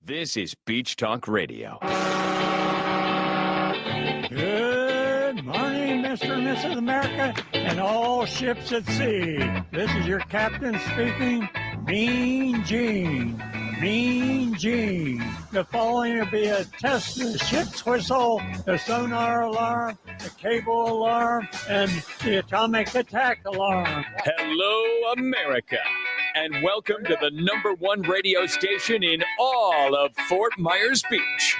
This is Beach Talk Radio. Good morning, Mr. and Mrs. America, and all ships at sea. This is your captain speaking, Mean Gene. Mean Gene. The following will be a test of the ship's whistle, the sonar alarm, the cable alarm, and the atomic attack alarm. Hello, America, and welcome to the #1 radio station in all of Fort Myers Beach.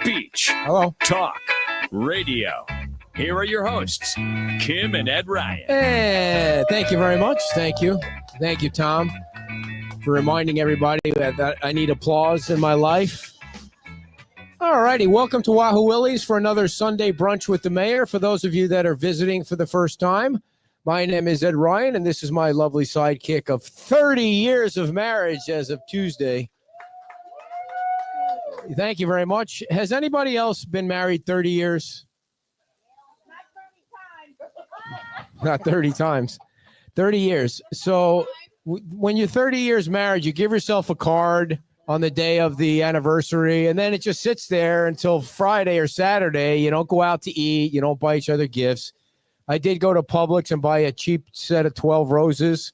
Beach Hello. Talk Radio. Here are your hosts, Kim and Ed Ryan. Hey, thank you very much. Thank you. Thank you, Tom, for reminding everybody that I need applause in my life. All righty. Welcome to Wahoo Willie's for another Sunday brunch with the mayor. For those of you that are visiting for the first time, my name is Ed Ryan, and this is my lovely sidekick of 30 years of marriage as of Tuesday. Thank you very much. Has anybody else been married 30 years? Not 30 times. 30 years. So when you're 30 years married, you give yourself a card on the day of the anniversary, and then it just sits there until Friday or Saturday. You don't go out to eat. You don't buy each other gifts. I did go to Publix and buy a cheap set of 12 roses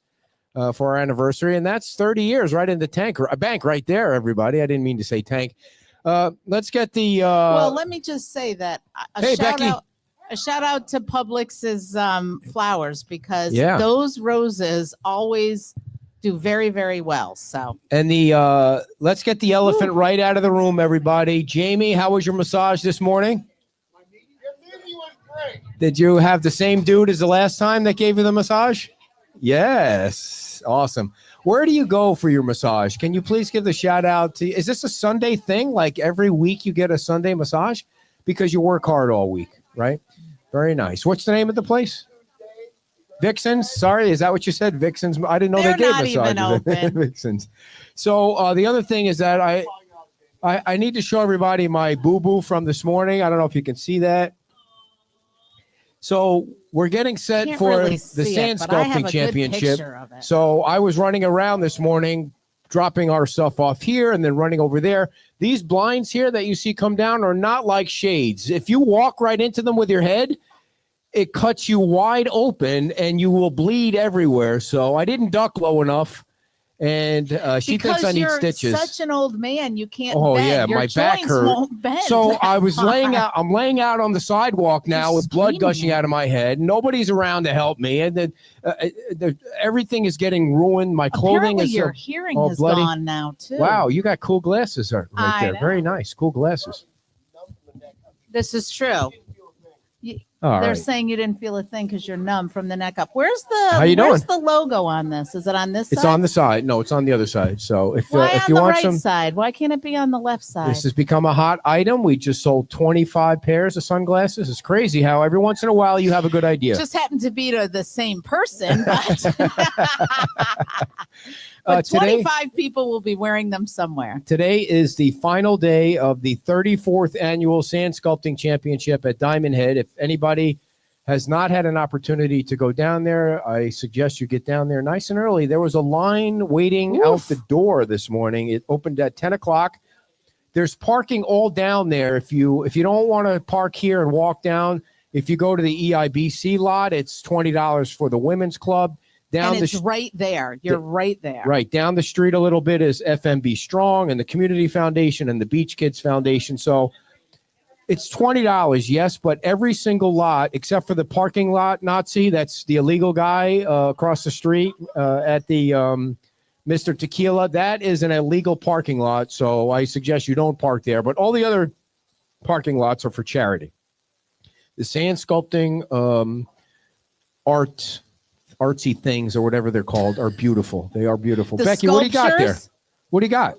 for our anniversary, and that's 30 years right in the tank. A bank right there, everybody. I didn't mean to say tank. Let's get the... well, let me just say that Hey, Becky. A shout out to Publix's flowers, because Yeah. those roses always do very, very well. So, And the let's get the elephant right out of the room, everybody. Jamie, how was your massage this morning? Did you have the same dude as the last time that gave you the massage? Yes. Awesome. Where do you go for your massage? Can you please give the shout out to, is this a Sunday thing? Like every week you get a Sunday massage? Because you work hard all week, right? Very nice. What's the name of the place? Vixens? Sorry, is that what you said? Vixens? I didn't know They're they gave not even massages. open. Vixens. So the other thing is that I need to show everybody my boo-boo from this morning. I don't know if you can see that. So we're getting set Can't for really the see sand it, but I have sculpting a good championship. picture of it. So I was running around this morning, dropping our stuff off here and then running over there. These blinds here that you see come down are not like shades. If you walk right into them with your head, it cuts you wide open and you will bleed everywhere. So I didn't duck low enough. And she because thinks I need you're stitches. such an old man, you can't Oh, bend. yeah, Your my back joints hurt. won't bend. So I was laying out. I'm laying out on the sidewalk now You're with blood screaming. gushing out of my head. Nobody's around to help me, and then everything is getting ruined. My clothing Apparently is your hearing all has bloody. gone now too. Wow, you got cool glasses right I there. know. Very nice, cool glasses. This is true. All They're right. saying you didn't feel a thing because you're numb from the neck up. Where's the How you where's doing? the logo on this? Is it on this It's side? on the side. No, it's on the other side. So if Why if on you the want right some, side? Why can't it be on the left side? this has become a hot item. We just sold 25 pairs of sunglasses. It's crazy how every once in a while you have a good idea. Just happened to be to the same person, but, but Today, 25 people will be wearing them somewhere. Today is the final day of the 34th annual Sand Sculpting Championship at Diamond Head. If anybody has not had an opportunity to go down there, I suggest you get down there nice and early. There was a line waiting out the door this morning. It opened at 10 o'clock. There's parking all down there. If you don't want to park here and walk down, if you go to the EIBC lot, it's $20 for the women's club. Down And the it's right there. You're right there. Right. Down the street a little bit is FMB Strong and the Community Foundation and the Beach Kids Foundation. So it's $20, yes, but every single lot, except for the parking lot Nazi, that's the illegal guy across the street at the Mr. Tequila, that is an illegal parking lot. So I suggest you don't park there. But all the other parking lots are for charity. The sand sculpting artsy things or whatever they're called are beautiful. They are beautiful. The Becky, what do you got there? sculptures? What do you got?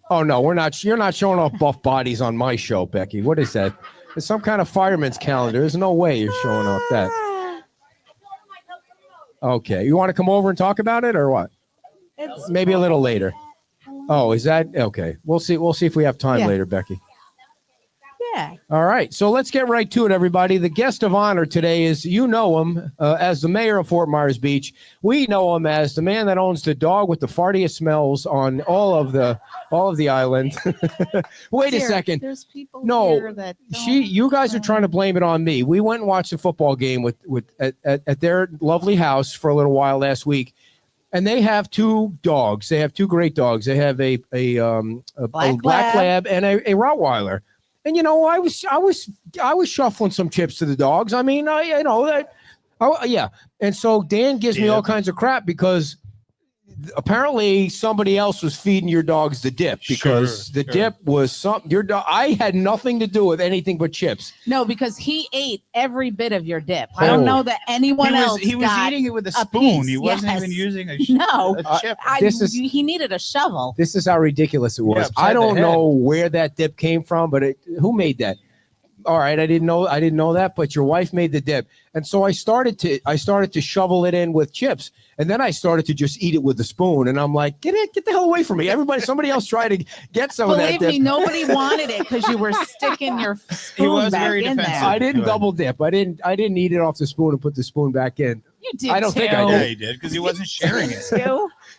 Oh no, we're not. You're not showing off buff bodies on my show, Becky. What is that? It's some kind of fireman's calendar. There's no way you're showing off that. Okay, you want to come over and talk about it or what? It's Maybe a little later. Oh, is that okay? We'll see. We'll see if we have time Yeah. later, Becky. Yeah. All right, so let's get right to it, everybody. The guest of honor today is, you know him as the mayor of Fort Myers Beach. We know him as the man that owns the dog with the fartiest smells on all of the island. Wait a second. There's people No, here that you guys are trying to blame it on me. We went and watched a football game at their lovely house for a little while last week. And they have two dogs. They have two great dogs. They have a black lab and a Rottweiler. And I was shuffling some chips to the dogs. I mean, yeah. And so Dan gives me all kinds of crap because apparently somebody else was feeding your dogs the dip because the dip was something. Your dog. I had nothing to do with anything but chips. No, because he ate every bit of your dip. I don't know that anyone else. He was eating it with a spoon. Piece. He wasn't even using a chip. He needed a shovel. This is how ridiculous it was. Yeah, I don't know where that dip came from, but who made that? All right, I didn't know that, but your wife made the dip, and so I started to shovel it in with chips, and then I started to just eat it with the spoon, and I'm like, get the hell away from me! Somebody else tried to get some of that dip. Believe me, nobody wanted it because you were sticking your spoon back in there. I didn't double dip. I didn't eat it off the spoon and put the spoon back in. You did. I don't think I did. Yeah, he did because he wasn't sharing it.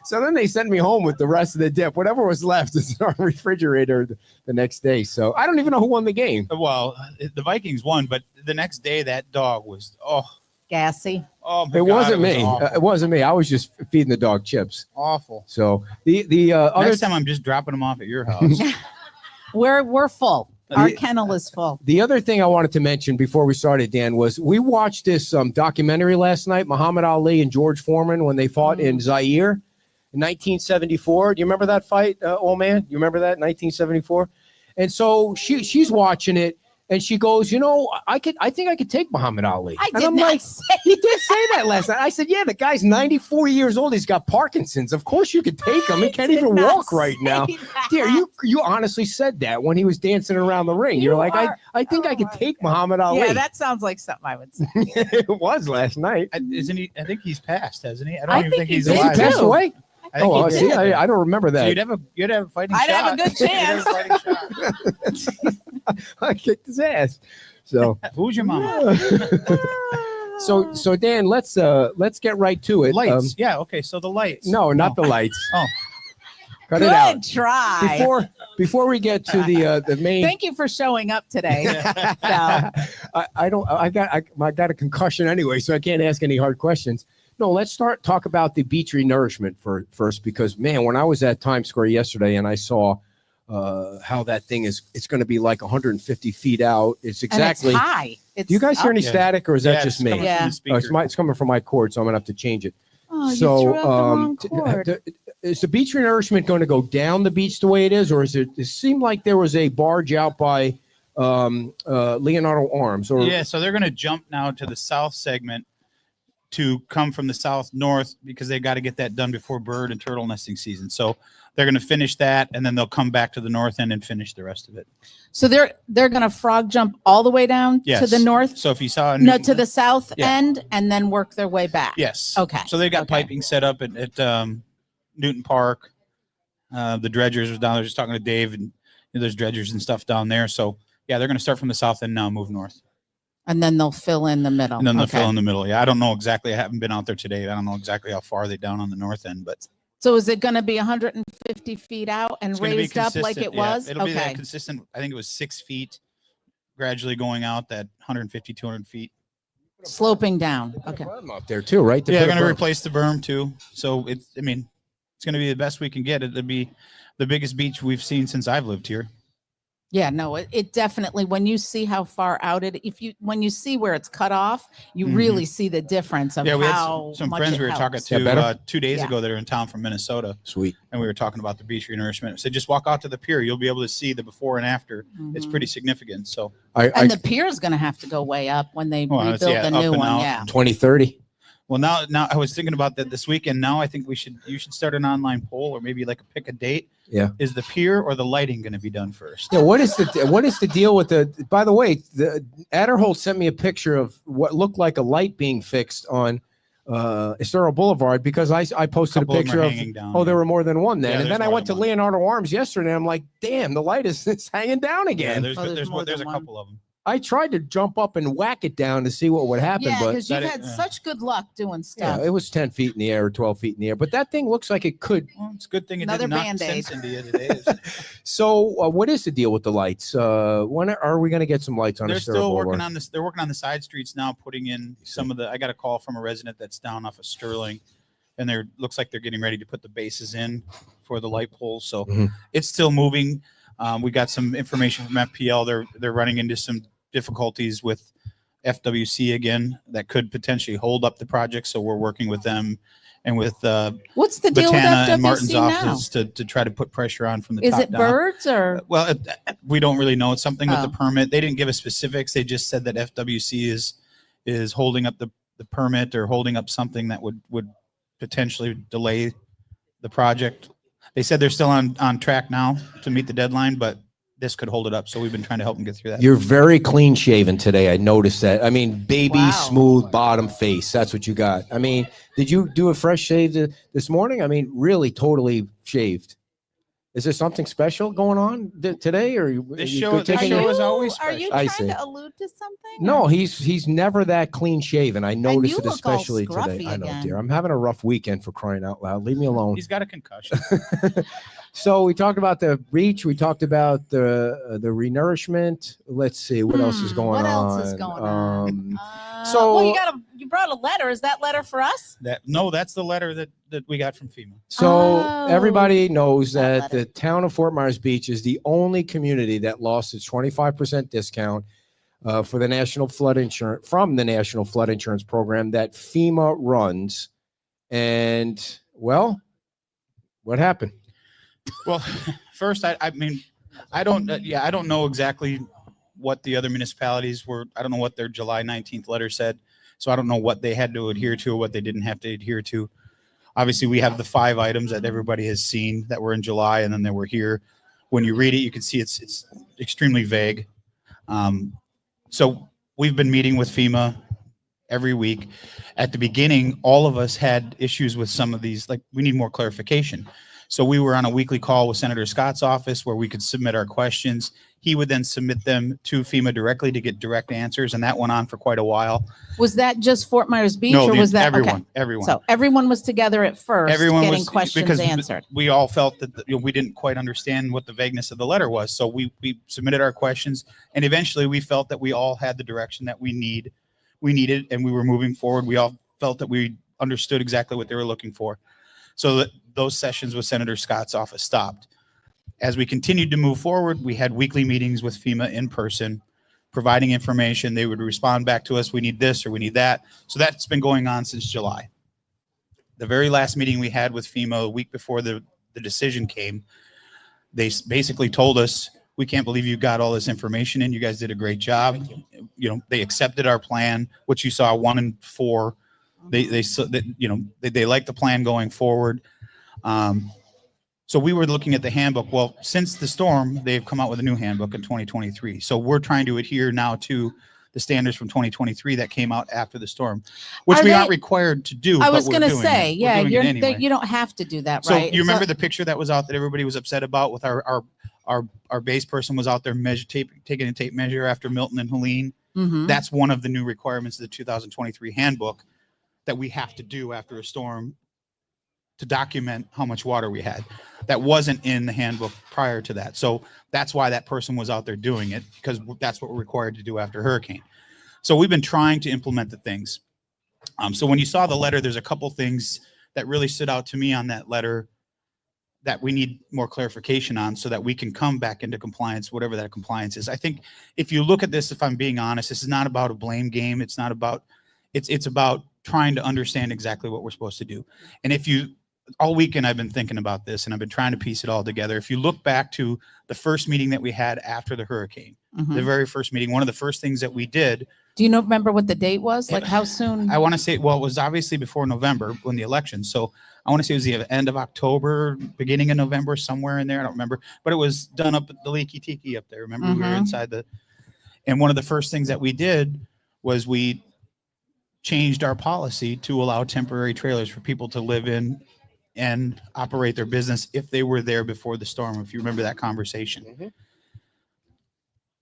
So then they sent me home with the rest of the dip. Whatever was left is in our refrigerator the next day. So I don't even know who won the game. Well, the Vikings won, but the next day that dog was gassy. Oh my it God, wasn't was me. awful. It wasn't me. I was just feeding the dog chips. Awful. So the other next time I'm just dropping them off at your house. We're full. Our kennel is full. The other thing I wanted to mention before we started, Dan, was we watched this documentary last night, Muhammad Ali and George Foreman, when they fought in Zaire in 1974. Do you remember that fight, old man? You remember that, 1974? And so she's watching it, and she goes, I think I could take Muhammad Ali. I'm like, he did say that last night. I said, yeah, the guy's 94 years old. He's got Parkinson's. Of course you could take him. He can't even walk right now. Dear, you honestly said that when he was dancing around the ring. You're like, I think I could take Muhammad Ali. Yeah, that sounds like something I would say. It was last night. Isn't he? I think he's passed, hasn't he? I I don't even think think he's he did Has alive. he passed away? I think he see, did. I don't remember that. So you'd have a fighting I'd shot. have a good chance. You'd have a fighting shot. I kicked his ass. So Who's your mama? so Dan, let's get right to it. Lights. Yeah. Okay. So the lights. No, not the lights. Oh. Cut Good it out. try. Before we get to the main. Thank you for showing up today. I got a concussion anyway, so I can't ask any hard questions. No, let's talk about the beach renourishment first, because man, when I was at Times Square yesterday and I saw how that thing it's going to be like 150 feet out. It's exactly. And it's high. Do you guys hear any static, or is that just me? Yeah. It's coming from my cord, so I'm gonna have to change it. Oh, So, you threw out the wrong cord. Is the beach renourishment going to go down the beach the way it is, or is it? It seemed like there was a barge out by Leonardo Arms, or Yeah. So they're going to jump now to the south segment to come from the south north because they got to get that done before bird and turtle nesting season. So they're going to finish that, and then they'll come back to the north end and finish the rest of it. So they're going to frog jump all the way down Yes. to the north, So if you saw to the south Yeah. end, and then work their way back. Yes. Okay. So they got Okay. piping set up at Newton Park. The dredgers was down there. Just talking to Dave, and there's dredgers and stuff down there. So yeah, they're going to start from the south end now, move north, And then they'll fill in the middle. and then they'll Okay. fill in the middle. Yeah, I don't know exactly. I haven't been out there today. I don't know exactly how far they down on the north end, but So is it going to be 150 feet out and it's going to be raised up like consistent. it Yeah, was? it'll be that Okay. consistent. I think it was 6 feet, gradually going out that 150, 200 feet. Sloping down. Okay. berm up there too, right? Yeah, they're going to berm. replace the berm too. So it's going to be the best we can get. It'll be the biggest beach we've seen since I've lived here. Yeah, no, it definitely, when you see how far out when you see where it's cut off, you Mhm. really see the difference of Yeah, we had how some much friends it we were talking helps. Yeah, better? to 2 days Yeah. ago that are in town from Minnesota, Sweet. and we were talking about the beach renourishment. So just walk out to the pier. You'll be able to see the before and after. It's Mhm. pretty significant. So And the pier is going to have to go way up when they Well, rebuild yeah, the up new and one. out. Yeah. 2030. well, now I was thinking about that this weekend. Now I think you should start an online poll, or maybe like pick a date. Yeah. Is the pier or the lighting going to be done first? Yeah, what is the deal with the? By the way, the Adderholt sent me a picture of what looked like a light being fixed on Estero Boulevard because I posted a Couple of them picture are of, hanging down, oh, there yeah. were more than one then. Yeah, And there's then I more went to than one. Leonardo Arms yesterday. And I'm like, damn, the light is hanging down Yeah, again. there's more there's a than one. couple of them. I tried to jump up and whack it down to see what would happen, Yeah, but because you've that had is- such good luck doing yeah, stuff. it was 10 feet in the air or 12 feet in the air. But that thing looks like it could. Well, it's a good thing it Another didn't knock Band-Aid. sense into you today. isn't it? So what is the deal with the lights? When are we going to get some lights on They're Estero still Boulevard? working on this. They're working on the side streets now, putting in some of the. I got a call from a resident that's down off of Sterling, and they're looks like they're getting ready to put the bases in for the light poles. So Mhm. it's still moving. We got some information from FPL. They're running into some difficulties with FWC again that could potentially hold up the project. So we're working with them and with What's the deal with Batana and Martin's FWC now? office to try to put pressure on from the Is top it down. birds or? Well, we don't really know. It's something with Oh. the permit. They didn't give us specifics. They just said that FWC is holding up the permit or holding up something that would potentially delay the project. They said they're still on track now to meet the deadline, but this could hold it up. So we've been trying to help them get through that. You're very clean shaven today. I noticed that. I mean, baby Wow. smooth bottom face. That's what you got. I mean, did you do a fresh shave this morning? I mean, really totally shaved. Is there something special going on today, or This you show- go this taking show a- is always Are you I trying see. to allude to something? No, he's never that clean shaven. I noticed you it look all especially today. scruffy I know, again. dear. I'm having a rough weekend for crying out loud. Leave me alone. He's got a concussion. So we talked about the reach. We talked about the renourishment. Let's see what else is going on. What else is going on? Um, So so- you brought a letter. Is that letter for us? That's the letter that we got from FEMA. So Oh, everybody knows that that letter. the town of Fort Myers Beach is the only community that lost its 25% discount for the National Flood Insurance from the National Flood Insurance Program that FEMA runs. And well, what happened? Well, first, I mean, I don't know exactly what the other municipalities were. I don't know what their July 19th letter said. So I don't know what they had to adhere to or what they didn't have to adhere to. Obviously, we have the 5 items that everybody has seen that were in July, and then they were here. When you read it, you can see it's extremely vague. So we've been meeting with FEMA every week. At the beginning, all of us had issues with some of these, like we need more clarification. So we were on a weekly call with Senator Scott's office where we could submit our questions. He would then submit them to FEMA directly to get direct answers, and that went on for quite a while. Was that just Fort Myers Beach, No, or was that everyone? Okay. Everyone. So everyone was together at first, Everyone getting was questions because answered. we all felt that we didn't quite understand what the vagueness of the letter was. So we submitted our questions, and eventually we felt that we all had the direction that we needed, and we were moving forward. We all felt that we understood exactly what they were looking for. So that those sessions with Senator Scott's office stopped. As we continued to move forward, we had weekly meetings with FEMA in person, providing information. They would respond back to us, we need this or we need that. So that's been going on since July. The very last meeting we had with FEMA a week before the decision came, they basically told us, we can't believe you got all this information in. You guys did a great job. You know, they accepted our plan, which you saw 1 and 4. They like the plan going forward. So we were looking at the handbook. Well, since the storm, they've come out with a new handbook in 2023. So we're trying to adhere now to the standards from 2023 that came out after the storm, which Are we they- aren't required to do. I but was we're going to doing say, it. We're yeah, doing it anyway. you don't have to do that, So right? you remember the picture that was out that everybody was upset about with our base person was out there taking a tape measure after Milton and Helene. Mhm. That's one of the new requirements of the 2023 handbook that we have to do after a storm to document how much water we had. That wasn't in the handbook prior to that. So that's why that person was out there doing it, because that's what we're required to do after hurricane. So we've been trying to implement the things. So when you saw the letter, there's a couple things that really stood out to me on that letter that we need more clarification on so that we can come back into compliance, whatever that compliance is. I think if you look at this, if I'm being honest, this is not about a blame game. It's not about, it's about trying to understand exactly what we're supposed to do. And if you, all weekend I've been thinking about this and I've been trying to piece it all together. If you look back to the first meeting that we had after the hurricane, Mhm. the very first meeting, one of the first things that we did, Do you remember what the date was? Like how soon? I want to say, well, it was obviously before November when the election. So I want to say it was the end of October, beginning of November, somewhere in there. I don't remember, but it was done up at the Leaky Tiki up there. Remember, we were Mhm. inside and one of the first things that we did was we changed our policy to allow temporary trailers for people to live in and operate their business if they were there before the storm, if you remember that conversation. Mhm.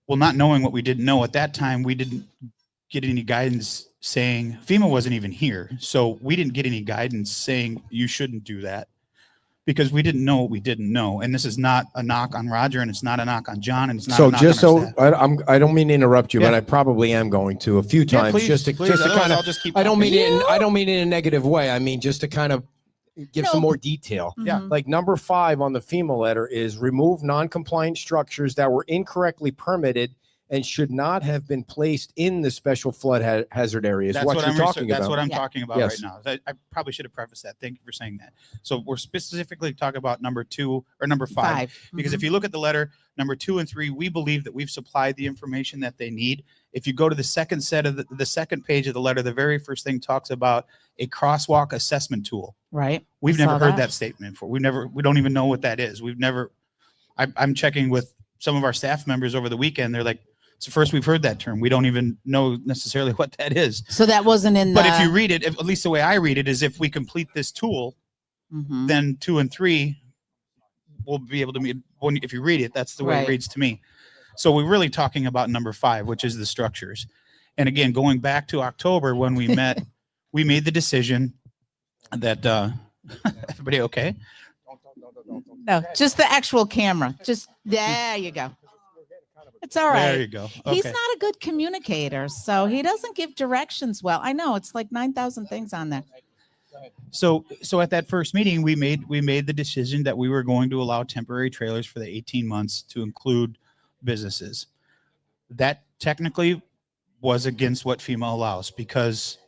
Well, not knowing what we didn't know at that time, we didn't get any guidance saying, FEMA wasn't even here. So we didn't get any guidance saying you shouldn't do that because we didn't know what we didn't know. And this is not a knock on Roger, and it's not a knock on John, and it's not a So knock just on our so staff. I don't mean to interrupt you, Yeah. but I probably am going to a few Yeah, times please, just to please, otherwise kind I'll of. just keep I don't talking. mean it. I don't mean it in a negative way. I mean just to kind of give some No. more detail. Yeah. Mhm. Like number 5 on the FEMA letter is remove non-compliant structures that were incorrectly permitted and should not have been placed in the special flood hazard area. Is That's what what you're I'm talking That's about. what I'm Yeah. talking about Yes. right now. I probably should have prefaced that. Thank you for saying that. So we're specifically talking about number 2 or number 5. Because if you look at the letter, number 2 and 3, we believe that we've supplied the information that they need. If you go to the second set of the second page of the letter, the very first thing talks about a crosswalk assessment tool. Right. We've I never saw heard that. that statement before. We don't even know what that is. I'm checking with some of our staff members over the weekend. They're like, it's the first we've heard that term. We don't even know necessarily what that is. So that wasn't in the. But if you read it, at least the way I read it is if we complete this tool, Mhm. then 2 and 3 will be able to meet. If you read it, that's the way Right. it reads to me. So we're really talking about number 5, which is the structures. And again, going back to October when we met, we made the decision that everybody okay? No, just the actual camera. Just there you go. It's all There you right. go. He's Okay. not a good communicator, so he doesn't give directions well. I know it's like 9,000 things on there. So at that first meeting, we made the decision that we were going to allow temporary trailers for the 18 months to include businesses. That technically was against what FEMA allows because,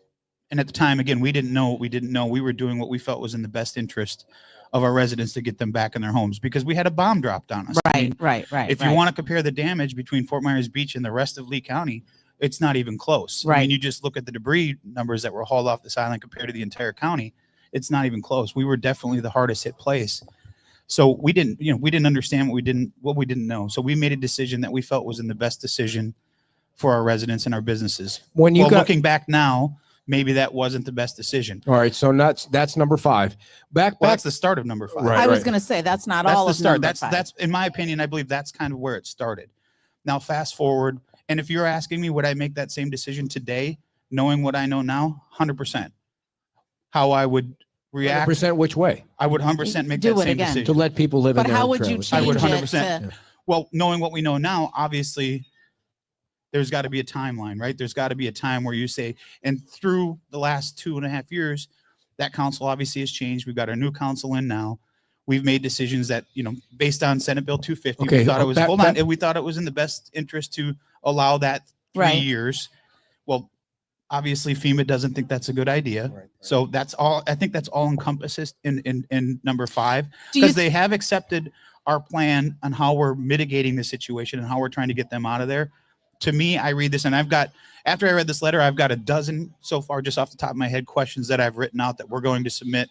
and at the time, again, we didn't know what we didn't know. We were doing what we felt was in the best interest of our residents to get them back in their homes because we had a bomb dropped on us. I mean, Right. if you want to compare the damage between Fort Myers Beach and the rest of Lee County, it's not even close. I Right. mean, you just look at the debris numbers that were hauled off this island compared to the entire county. It's not even close. We were definitely the hardest hit place. So we didn't understand what we didn't know. So we made a decision that we felt was in the best decision for our residents and our businesses. When you got Looking back now, maybe that wasn't the best decision. all right, so that's number 5. Well, Back. that's the start of number 5. Right. I was going to say that's not all That's of the start. number That's 5. that's in my opinion, I believe that's kind of where it started. Now fast forward, and if you're asking me would I make that same decision today, knowing what I know now, 100%. How I would react, 100% which way? I would 100% make Do that it same again. To decision. let people live But in their how own would you trailers. I would change it 100%. to- Well, knowing what we know now, obviously there's got to be a timeline, right? There's got to be a time where you say, and through the last 2.5 years, that council obviously has changed. We've got our new council in now. We've made decisions that, based on Senate Bill 250, Okay, we thought it was, back- hold on, back- and we thought it was in the best interest to allow that 3 Right. years. Well, obviously FEMA doesn't think that's a good idea. Right. So that's all, I think that's all encompasses in number 5, Do you because they have accepted our plan on how we're mitigating the situation and how we're trying to get them out of there. To me, I read this and after I read this letter, I've got a dozen so far, just off the top of my head, questions that I've written out that we're going to submit.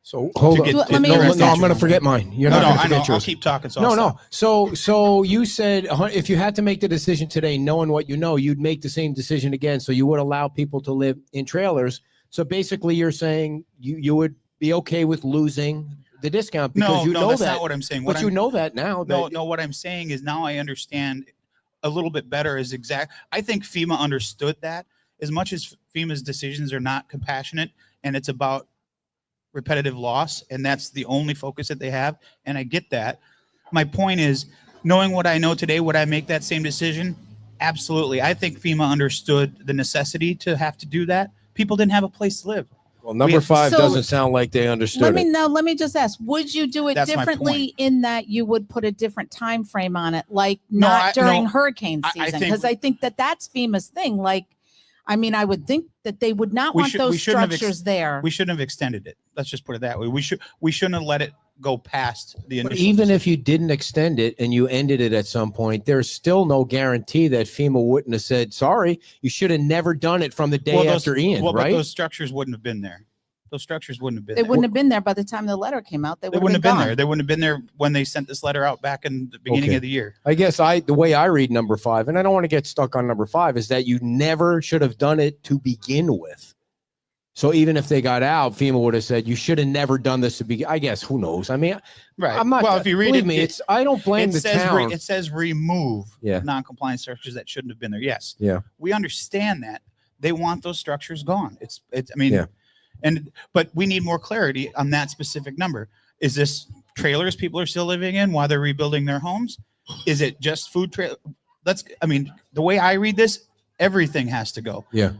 So hold on. get- Let me no, ask I'm you- going to forget mine. You're No, not going to I know. forget I'll yours. keep talking. So No, I'll no. stop. So you said if you had to make the decision today, knowing what you know, you'd make the same decision again. So you would allow people to live in trailers. So basically, you're saying you would be okay with losing the discount because No, you know that's that. not what I'm saying. But you know that now. No, what I'm saying is now I understand a little bit better is exact. I think FEMA understood that as much as FEMA's decisions are not compassionate and it's about repetitive loss, and that's the only focus that they have. And I get that. My point is, knowing what I know today, would I make that same decision? Absolutely. I think FEMA understood the necessity to have to do that. People didn't have a place to live. Well, number 5 So- doesn't sound like they understood Let it. me just ask, would you do it That's my differently in that you would put a different time frame on it, like No, not during no, hurricane I season? think- Because I think that that's FEMA's thing. Like, I mean, I would think that they would not We want should- we those shouldn't have structures there. We shouldn't have extended it. Let's just put it that way. We shouldn't have let it go past the But initial. even if you didn't extend it and you ended it at some point, there's still no guarantee that FEMA wouldn't have said, sorry, you should have never done it from the day after Ian, But right? those structures wouldn't have been there. those structures wouldn't have been They there. wouldn't have been there by the time the letter came out. They They would wouldn't have been gone. there. They wouldn't have been there when they sent this letter out back in the beginning Okay. of the year. I guess the way I read number 5, and I don't want to get stuck on number 5, is that you never should have done it to begin with. So even if they got out, FEMA would have said you should have never done this to begin. I guess who knows? I mean, Right. I'm not. Well, if you read believe it, me, I don't blame it the says town. it says remove Yeah. non-compliant structures that shouldn't have been there. Yes. Yeah. We understand that. They want those structures gone. It's I mean, Yeah. but we need more clarity on that specific number. Is this trailers people are still living in while they're rebuilding their homes? Is it just food trailer? I mean, the way I read this, everything has to go. Yeah.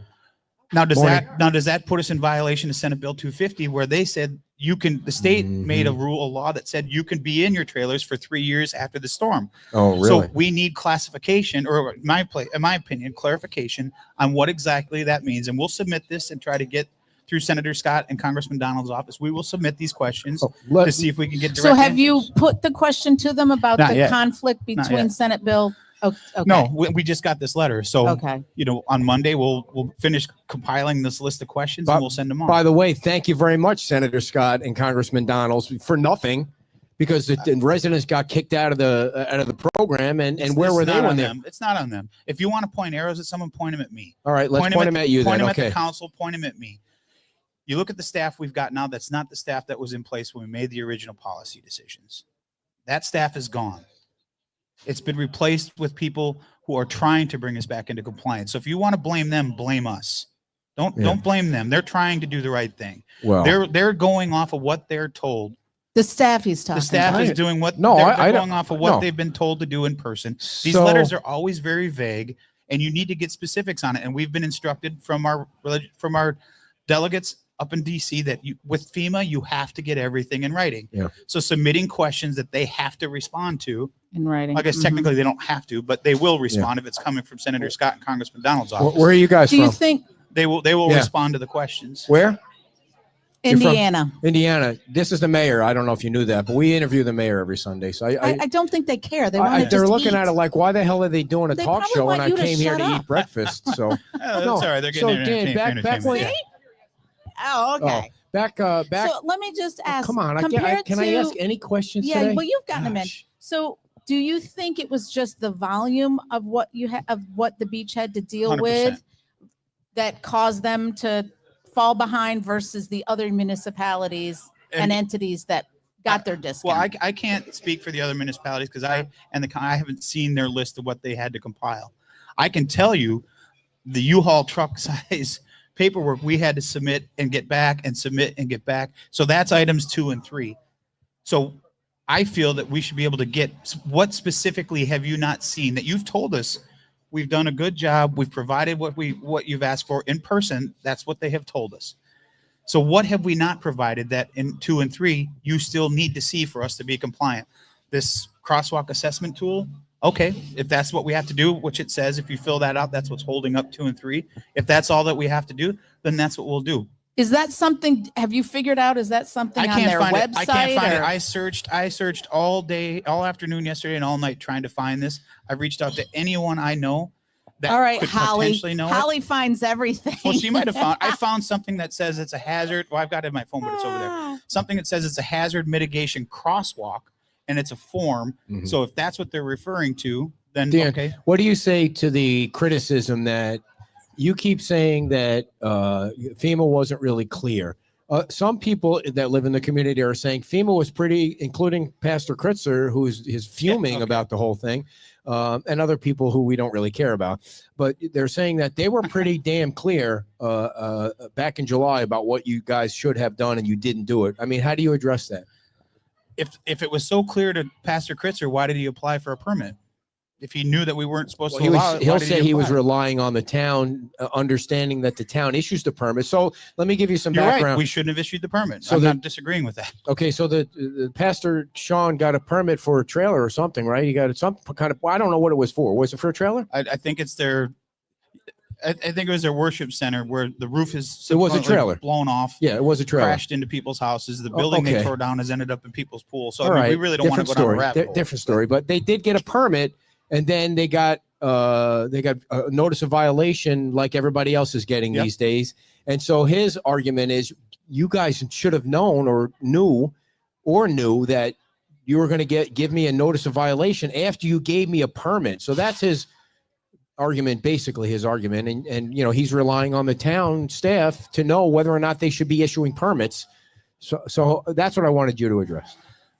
Now does Morning. that put us in violation of Senate Bill 250, where they said the state made a law that said you can be in your trailers for 3 years after the storm. Oh, really? So we need classification, or in my opinion, clarification on what exactly that means. And we'll submit this and try to get through Senator Scott and Congressman Donald's office. We will submit these questions to see if we can get direct So have you answers. put the question to them about Not the yet. conflict Not between yet. Senate Bill? Okay. No, we just got this letter. So, Okay. on Monday, we'll finish compiling this list of questions and we'll send them on. By the way, thank you very much, Senator Scott and Congressman Donalds, for nothing, because the residents got kicked out of the program, and where were they when they? It's not on them. If you want to point arrows at someone, point them at me. All right, let's point them at you Point then. them at Okay. the council. Point them at me. You look at the staff we've got now. That's not the staff that was in place when we made the original policy decisions. That staff is gone. It's been replaced with people who are trying to bring us back into compliance. So if you want to blame them, blame us. Don't blame them. They're trying to do the right thing. Well, They're going off of what they're told. The staff he's talking The staff about. is doing what No, they're I don't- going off of what no. they've been told to do in person. These So- letters are always very vague, and you need to get specifics on it. And we've been instructed from our delegates up in DC that with FEMA, you have to get everything in writing. Yeah. So submitting questions that they have to respond to. in writing. I guess Mhm. technically they don't have to, but they will respond if it's coming from Senator Scott and Congressman Donald's office. Where are you guys Do you from? think They will Yeah. respond to the questions. Where? You're from- Indiana? Indiana. This is the mayor. I don't know if you knew that, but we interview the mayor every Sunday. So I don't think they care. They want to they're just looking eat. at it like, why the hell are they doing a They talk probably show want when I you to came here shut to up. eat breakfast? So Oh, that's No. all right. They're getting So, their Dan, entertainment. back when- See? Oh, okay. back. So let me just ask. Come on, compared can I to- ask any questions Yeah, today? well, you've gotten them in. Gosh. So, do you think it was just the volume of what the beach had to deal 100%. with that caused them to fall behind versus the other municipalities and entities that got their discount? Well, I can't speak for the other municipalities because I haven't seen their list of what they had to compile. I can tell you the U-Haul truck size paperwork we had to submit and get back and submit and get back. So that's items 2 and 3. So I feel that we should be able to get what specifically have you not seen that you've told us we've done a good job. We've provided what you've asked for in person. That's what they have told us. So what have we not provided that in 2 and 3 you still need to see for us to be compliant? This crosswalk assessment tool. Okay, if that's what we have to do, which it says, if you fill that out, that's what's holding up 2 and 3. If that's all that we have to do, then that's what we'll do. Is that something? Have you figured out? Is that something on their find website? it. I can't find it. or- I searched all day, all afternoon yesterday and all night trying to find this. I've reached out to anyone I know that All right, could Holly. potentially know it. Holly finds everything. Well, she might have found. I found something that says it's a hazard. Well, I've got it in my phone, but it's over there. Something that says it's a hazard mitigation crosswalk, and it's a form. Mhm. So if that's what they're referring to, then Dan, okay. what do you say to the criticism that you keep saying that FEMA wasn't really clear? Some people that live in the community are saying FEMA was pretty, including Pastor Kritzer, who is fuming okay. about the whole thing, and other people who we don't really care about. But they're saying that they were pretty damn clear back in July about what you guys should have done, and you didn't do it. I mean, how do you address that? If it was so clear to Pastor Kritzer, why did he apply for a permit? If he knew that we weren't supposed to allow it, why He'll did say he was apply? relying on the town, understanding that the town issues the permit. So let me give you some You're background. right. We shouldn't have issued the permit. So I'm the- not disagreeing with that. Okay, so the Pastor Sean got a permit for a trailer or something, right? He got some kind of, well, I don't know what it was for. Was it for a trailer? I think it's their. I think it was their worship center where the roof is. It was a subsequently trailer. blown off. Yeah, it was a trailer. Crashed into people's houses. The Oh, building they okay. tore down has ended up in people's pool. So All I mean, right, we really don't want to go down a story. rabbit hole. Different story, but they did get a permit, and then they got a notice of violation like everybody else is getting Yep. these days. And so his argument is, you guys should have known or knew that you were going to give me a notice of violation after you gave me a permit. So that's his argument, basically his argument. And he's relying on the town staff to know whether or not they should be issuing permits. So that's what I wanted you to address.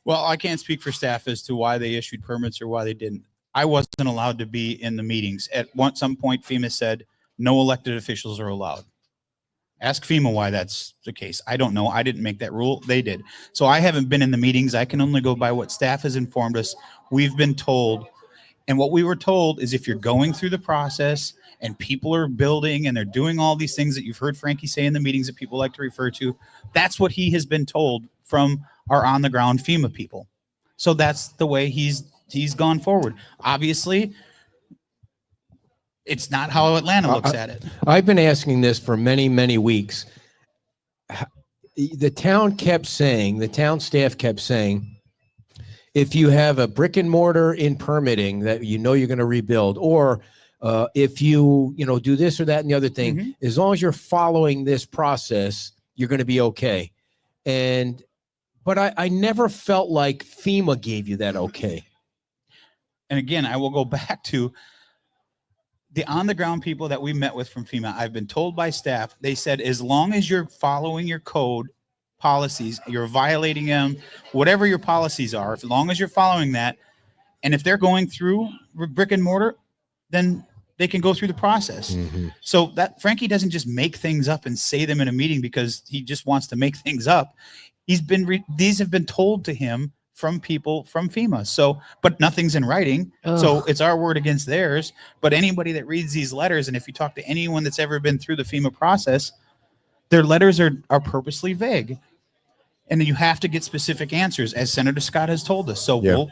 Well, I can't speak for staff as to why they issued permits or why they didn't. I wasn't allowed to be in the meetings. At some point, FEMA said no elected officials are allowed. Ask FEMA why that's the case. I don't know. I didn't make that rule. They did. So I haven't been in the meetings. I can only go by what staff has informed us. We've been told. And what we were told is if you're going through the process and people are building and they're doing all these things that you've heard Frankie say in the meetings that people like to refer to, that's what he has been told from our on the ground FEMA people. So that's the way he's gone forward. Obviously, it's not how Atlanta looks at it. I've been asking this for many, many weeks. The town staff kept saying, if you have a brick and mortar in permitting that you're going to rebuild, or if you do this or that and the other thing, as long as you're following this process, you're going to be okay. But I never felt like FEMA gave you that okay. And again, I will go back to the on-the-ground people that we met with from FEMA. I've been told by staff, they said, as long as you're following your code policies, you're violating them, whatever your policies are, as long as you're following that, and if they're going through brick and mortar, then they can go through the process. So that Frankie doesn't just make things up and say them in a meeting because he just wants to make things up. These have been told to him from people from FEMA. So, but nothing's in writing. So it's our word against theirs. But anybody that reads these letters, and if you talk to anyone that's ever been through the FEMA process, their letters are purposely vague. And then you have to get specific answers, as Senator Scott has told us. So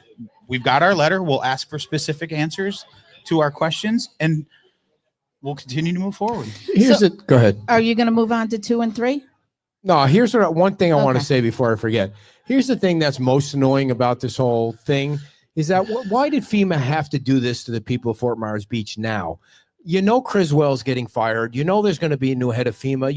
we've got our letter. We'll ask for specific answers to our questions, and we'll continue to move forward. Go ahead. Are you going to move on to 2 and 3? No, here's one thing I want to say before I forget. Here's the thing that's most annoying about this whole thing is that why did FEMA have to do this to the people of Fort Myers Beach now? Criswell's getting fired. There's going to be a new head of FEMA.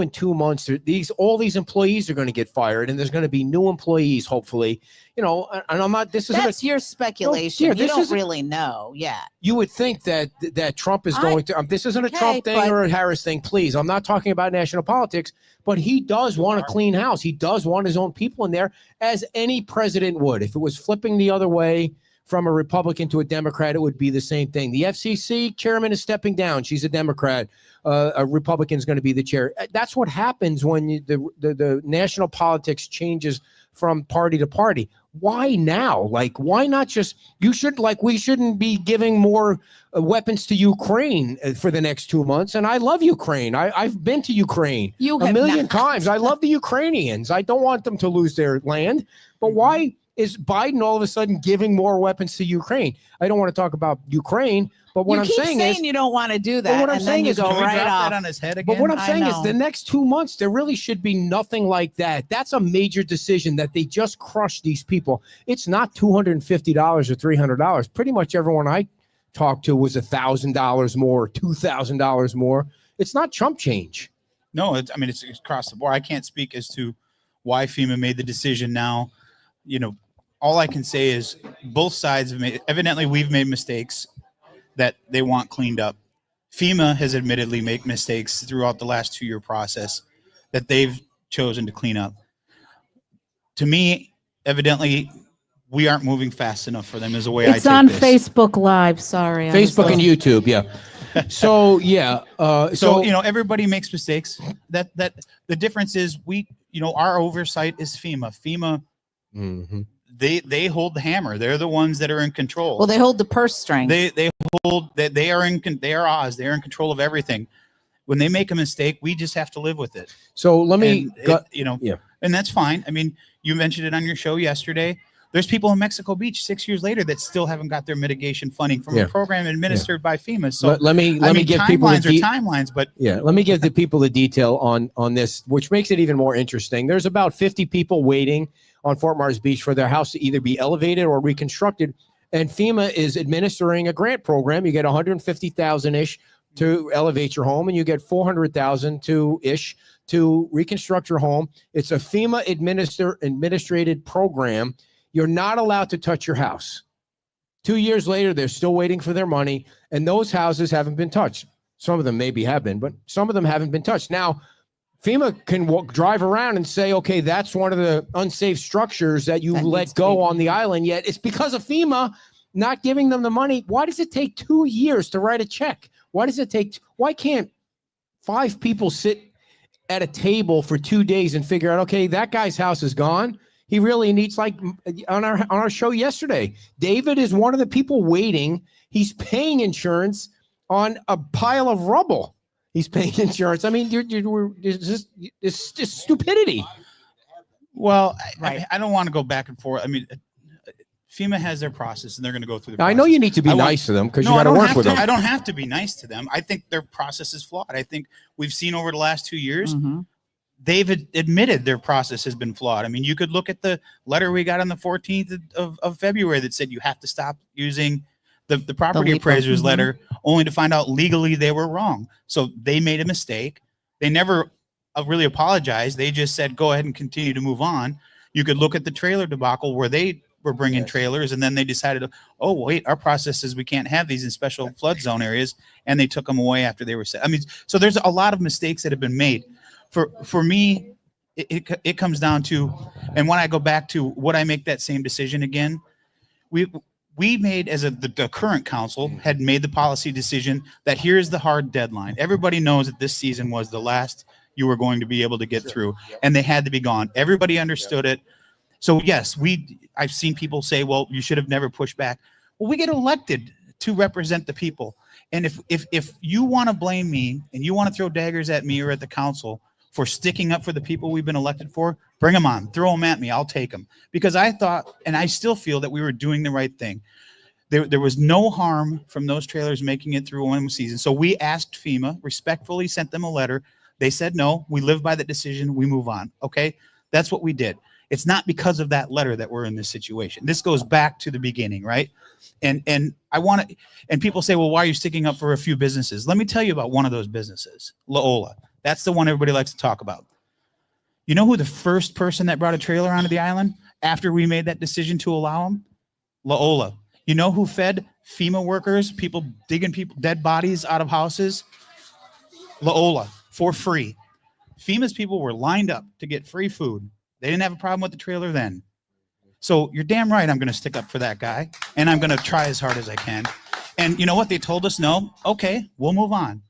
In 2 months, all these employees are going to get fired, and there's going to be new employees, hopefully. And I'm not. That's your speculation. No, you don't really know yet. You would think that Trump is going to. This isn't a Trump thing or a Harris thing. Please, I'm not talking about national politics, but he does want a clean house. He does want his own people in there, as any president would. If it was flipping the other way from a Republican to a Democrat, it would be the same thing. The FCC chairman is stepping down. She's a Democrat. A Republican is going to be the chair. That's what happens when the national politics changes from party to party. Why now? Why not just, we shouldn't be giving more weapons to Ukraine for the next 2 months. And I love Ukraine. I've been to Ukraine a million times. I love the Ukrainians. I don't want them to lose their land. But why is Biden all of a sudden giving more weapons to Ukraine? I don't want to talk about Ukraine, but what I'm saying is you don't want to do that. What I'm saying is, go right off that on his head again? But what I'm saying is, the next 2 months, there really should be nothing like that. That's a major decision that they just crushed these people. It's not $250 or $300. Pretty much everyone I talked to was $1,000 more, $2,000 more. It's not chump change. No, it's across the board. I can't speak as to why FEMA made the decision now. All I can say is both sides have evidently we've made mistakes that they want cleaned up. FEMA has admittedly made mistakes throughout the last 2-year process that they've chosen to clean up. To me, evidently, we aren't moving fast enough for them, is the way I take this. It's on Facebook Live. Sorry. Facebook and YouTube. Yeah. So, everybody makes mistakes. That the difference is our oversight is FEMA. FEMA, they hold the hammer. They're the ones that are in control. Well, they hold the purse strings. They are Oz. They are in control of everything. When they make a mistake, we just have to live with it. So let me, and that's fine. You mentioned it on your show yesterday. There's people in Mexico Beach 6 years later that still haven't got their mitigation funding from a program administered by FEMA. So let me give people timelines, but let me give the people the detail on this, which makes it even more interesting. There's about 50 people waiting on Fort Myers Beach for their house to either be elevated or reconstructed, and FEMA is administering a grant program. You get $150,000-ish to elevate your home, and you get 400,000 to reconstruct your home. It's a FEMA administrated program. You're not allowed to touch your house. 2 years later, they're still waiting for their money, and those houses haven't been touched. Some of them maybe have been, but some of them haven't been touched. Now, FEMA can drive around and say, okay, that's one of the unsafe structures that you let go on the island, yet it's because of FEMA not giving them the money. Why does it take 2 years to write a check? Why can't 5 people sit at a table for 2 days and figure out, okay, that guy's house is gone. He really needs, like on our show yesterday, David is one of the people waiting. He's paying insurance on a pile of rubble. He's paying insurance. I mean, it's just stupidity. Well, I don't want to go back and forth. I mean, FEMA has their process, and they're going to go through the process. I know you need to be nice to them because you got to work with them. I don't have to be nice to them. I think their process is flawed. I think we've seen over the last 2 years, they've admitted their process has been flawed. I mean, you could look at the letter we got on the 14th of February that said you have to stop using the property appraiser's letter, only to find out legally they were wrong. So they made a mistake. They never really apologized. They just said, go ahead and continue to move on. You could look at the trailer debacle where they were bringing trailers, and then they decided, oh, wait, our process is we can't have these in special flood zone areas, and they took them away after they were set. I mean, so there's a lot of mistakes that have been made. For me, it comes down to, and when I go back to would I make that same decision again, we made, as the current council had made the policy decision that here's the hard deadline. Everybody knows that this season was the last you were going to be able to get through, and they had to be gone. Everybody understood it. So yes, I've seen people say, well, you should have never pushed back. Well, we get elected to represent the people. And if you want to blame me and you want to throw daggers at me or at the council for sticking up for the people we've been elected for, bring them on, throw them at me. I'll take them, because I thought, and I still feel that we were doing the right thing. There was no harm from those trailers making it through one season. So we asked FEMA, respectfully sent them a letter. They said, no, we live by that decision. We move on. Okay. That's what we did. It's not because of that letter that we're in this situation. This goes back to the beginning, right? And I want to, and people say, well, why are you sticking up for a few businesses? Let me tell you about one of those businesses, Laola. That's the one everybody likes to talk about. You know who the first person that brought a trailer onto the island after we made that decision to allow them? Laola. You know who fed FEMA workers, people digging dead bodies out of houses? Laola, for free. FEMA's people were lined up to get free food. They didn't have a problem with the trailer then. So you're damn right I'm going to stick up for that guy, and I'm going to try as hard as I can. And you know what? They told us no. Okay, we'll move on.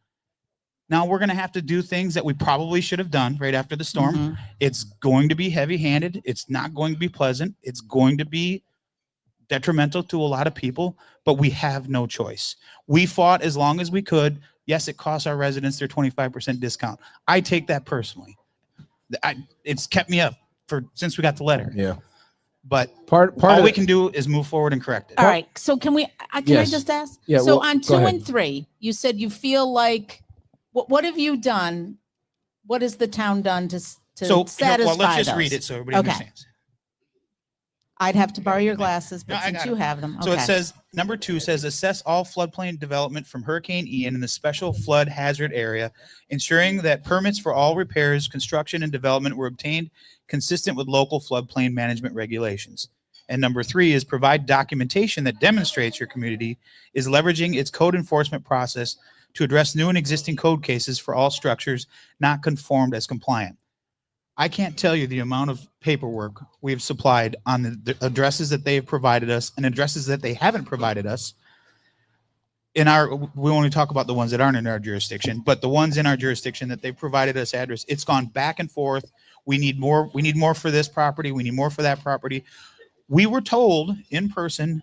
Now we're going to have to do things that we probably should have done right after the storm. It's going to be heavy-handed. It's not going to be pleasant. It's going to be detrimental to a lot of people, but we have no choice. We fought as long as we could. Yes, it costs our residents their 25% discount. I take that personally. It's kept me up since we got the letter. Yeah. But part all we can do is move forward and correct it. All right. So can I just ask? Yeah, so well, on 2 and 3, you said you feel like, what have you done? What has the town done to satisfy well, let's just those? read it so everybody understands. I'd have to borrow your glasses, but since you have them. So it says, number 2 says, assess all floodplain development from Hurricane Ian in the special flood hazard area, ensuring that permits for all repairs, construction, and development were obtained consistent with local floodplain management regulations. And number 3 is provide documentation that demonstrates your community is leveraging its code enforcement process to address new and existing code cases for all structures not conformed as compliant. I can't tell you the amount of paperwork we have supplied on the addresses that they have provided us and addresses that they haven't provided us. We only talk about the ones that aren't in our jurisdiction, but the ones in our jurisdiction that they provided us address, it's gone back and forth. We need more for this property. We need more for that property. We were told in person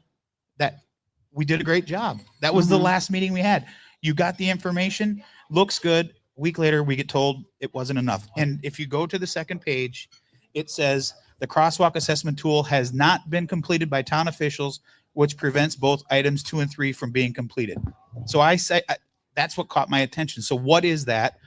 that we did a great job. That was the last meeting we had. You got the information, looks good. A week later, we get told it wasn't enough. And if you go to the second page, it says the crosswalk assessment tool has not been completed by town officials, which prevents both items 2 and 3 from being completed. So I say that's what caught my attention. So what is that?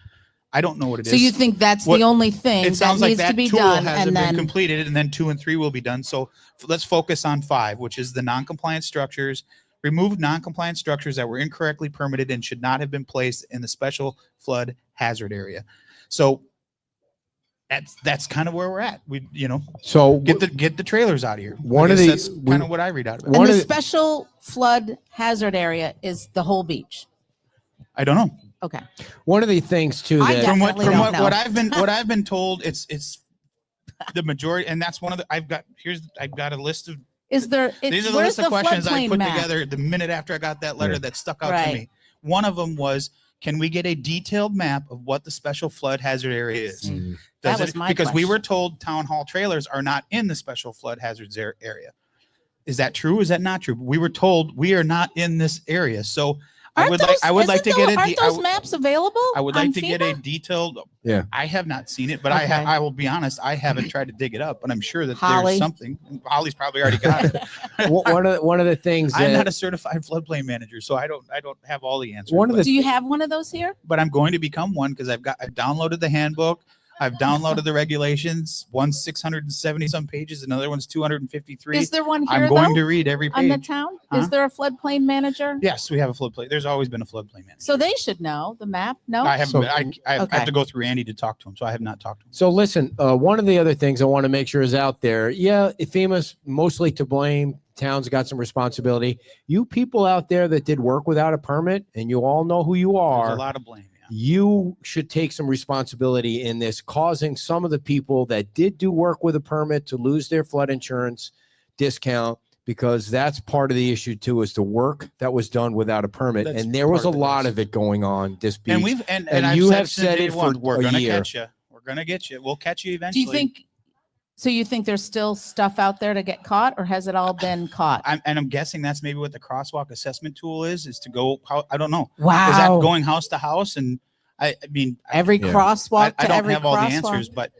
I don't know what it is. So you think that's the only thing it sounds that like needs that to be tool done, hasn't and been then completed, and then 2 and 3 will be done. So let's focus on 5, which is the non-compliant structures, Remove non-compliant structures that were incorrectly permitted and should not have been placed in the special flood hazard area. So that's kind of where we're at. We, So get the trailers out of here. That's kind of what I read out of it. And the special flood hazard area is the whole beach. I don't know. Okay. one of the things too I that From definitely don't know. what I've been told, it's the majority, and that's one of the I've got a list of Is there? these are the where's list of questions I floodplain put map? together the minute after I got that letter that stuck out to Right. me. One of them was, can we get a detailed map of what the special flood hazard area is? That was my because we question. were told town hall trailers are not in the special flood hazards area. Is that true? Is that not true? We were told we are not in this area. So I would like to get Aren't those maps available? I would on like to get a FEMA? detailed. Yeah. I have not seen it, but Okay. I will be honest. I haven't tried to dig it up, but I'm sure that Holly. there's something. Holly's probably already got it. one of the things I'm that not a certified floodplain manager, so I don't have all the answers. One of the- Do you have one of those here? but I'm going to become one because I've downloaded the handbook. I've downloaded the regulations. One's 670 some pages, another one's 253. Is there one I'm here going though to read every on the page. town? Huh? Is there a floodplain manager? Yes, we have a floodplain. There's always been a floodplain manager. So they should know the map. No. I haven't. So- I Okay. have to go through Andy to talk to him, so I have not talked to him. So listen, one of the other things I want to make sure is out there. Yeah, FEMA's mostly to blame. Town's got some responsibility. You people out there that did work without a permit, and you all know who you There's are. a lot of blame. Yeah. You should take some responsibility in this, causing some of the people that did do work with a permit to lose their flood insurance discount, because that's part of the issue too, is the work that was done without a permit. That's And there was a part of it, lot yes. of it going on this beach. And we've and And I've you said have since said day it one, for we're a gonna year. catch you. We're gonna get you. We'll catch you Do eventually. you think? So you think there's still stuff out there to get caught, or has it all been caught? I'm guessing that's maybe what the crosswalk assessment tool is to go. I don't know. Wow. Is that going house to house? And I mean, Every Yeah. crosswalk I to don't every have all the crosswalk? answers, but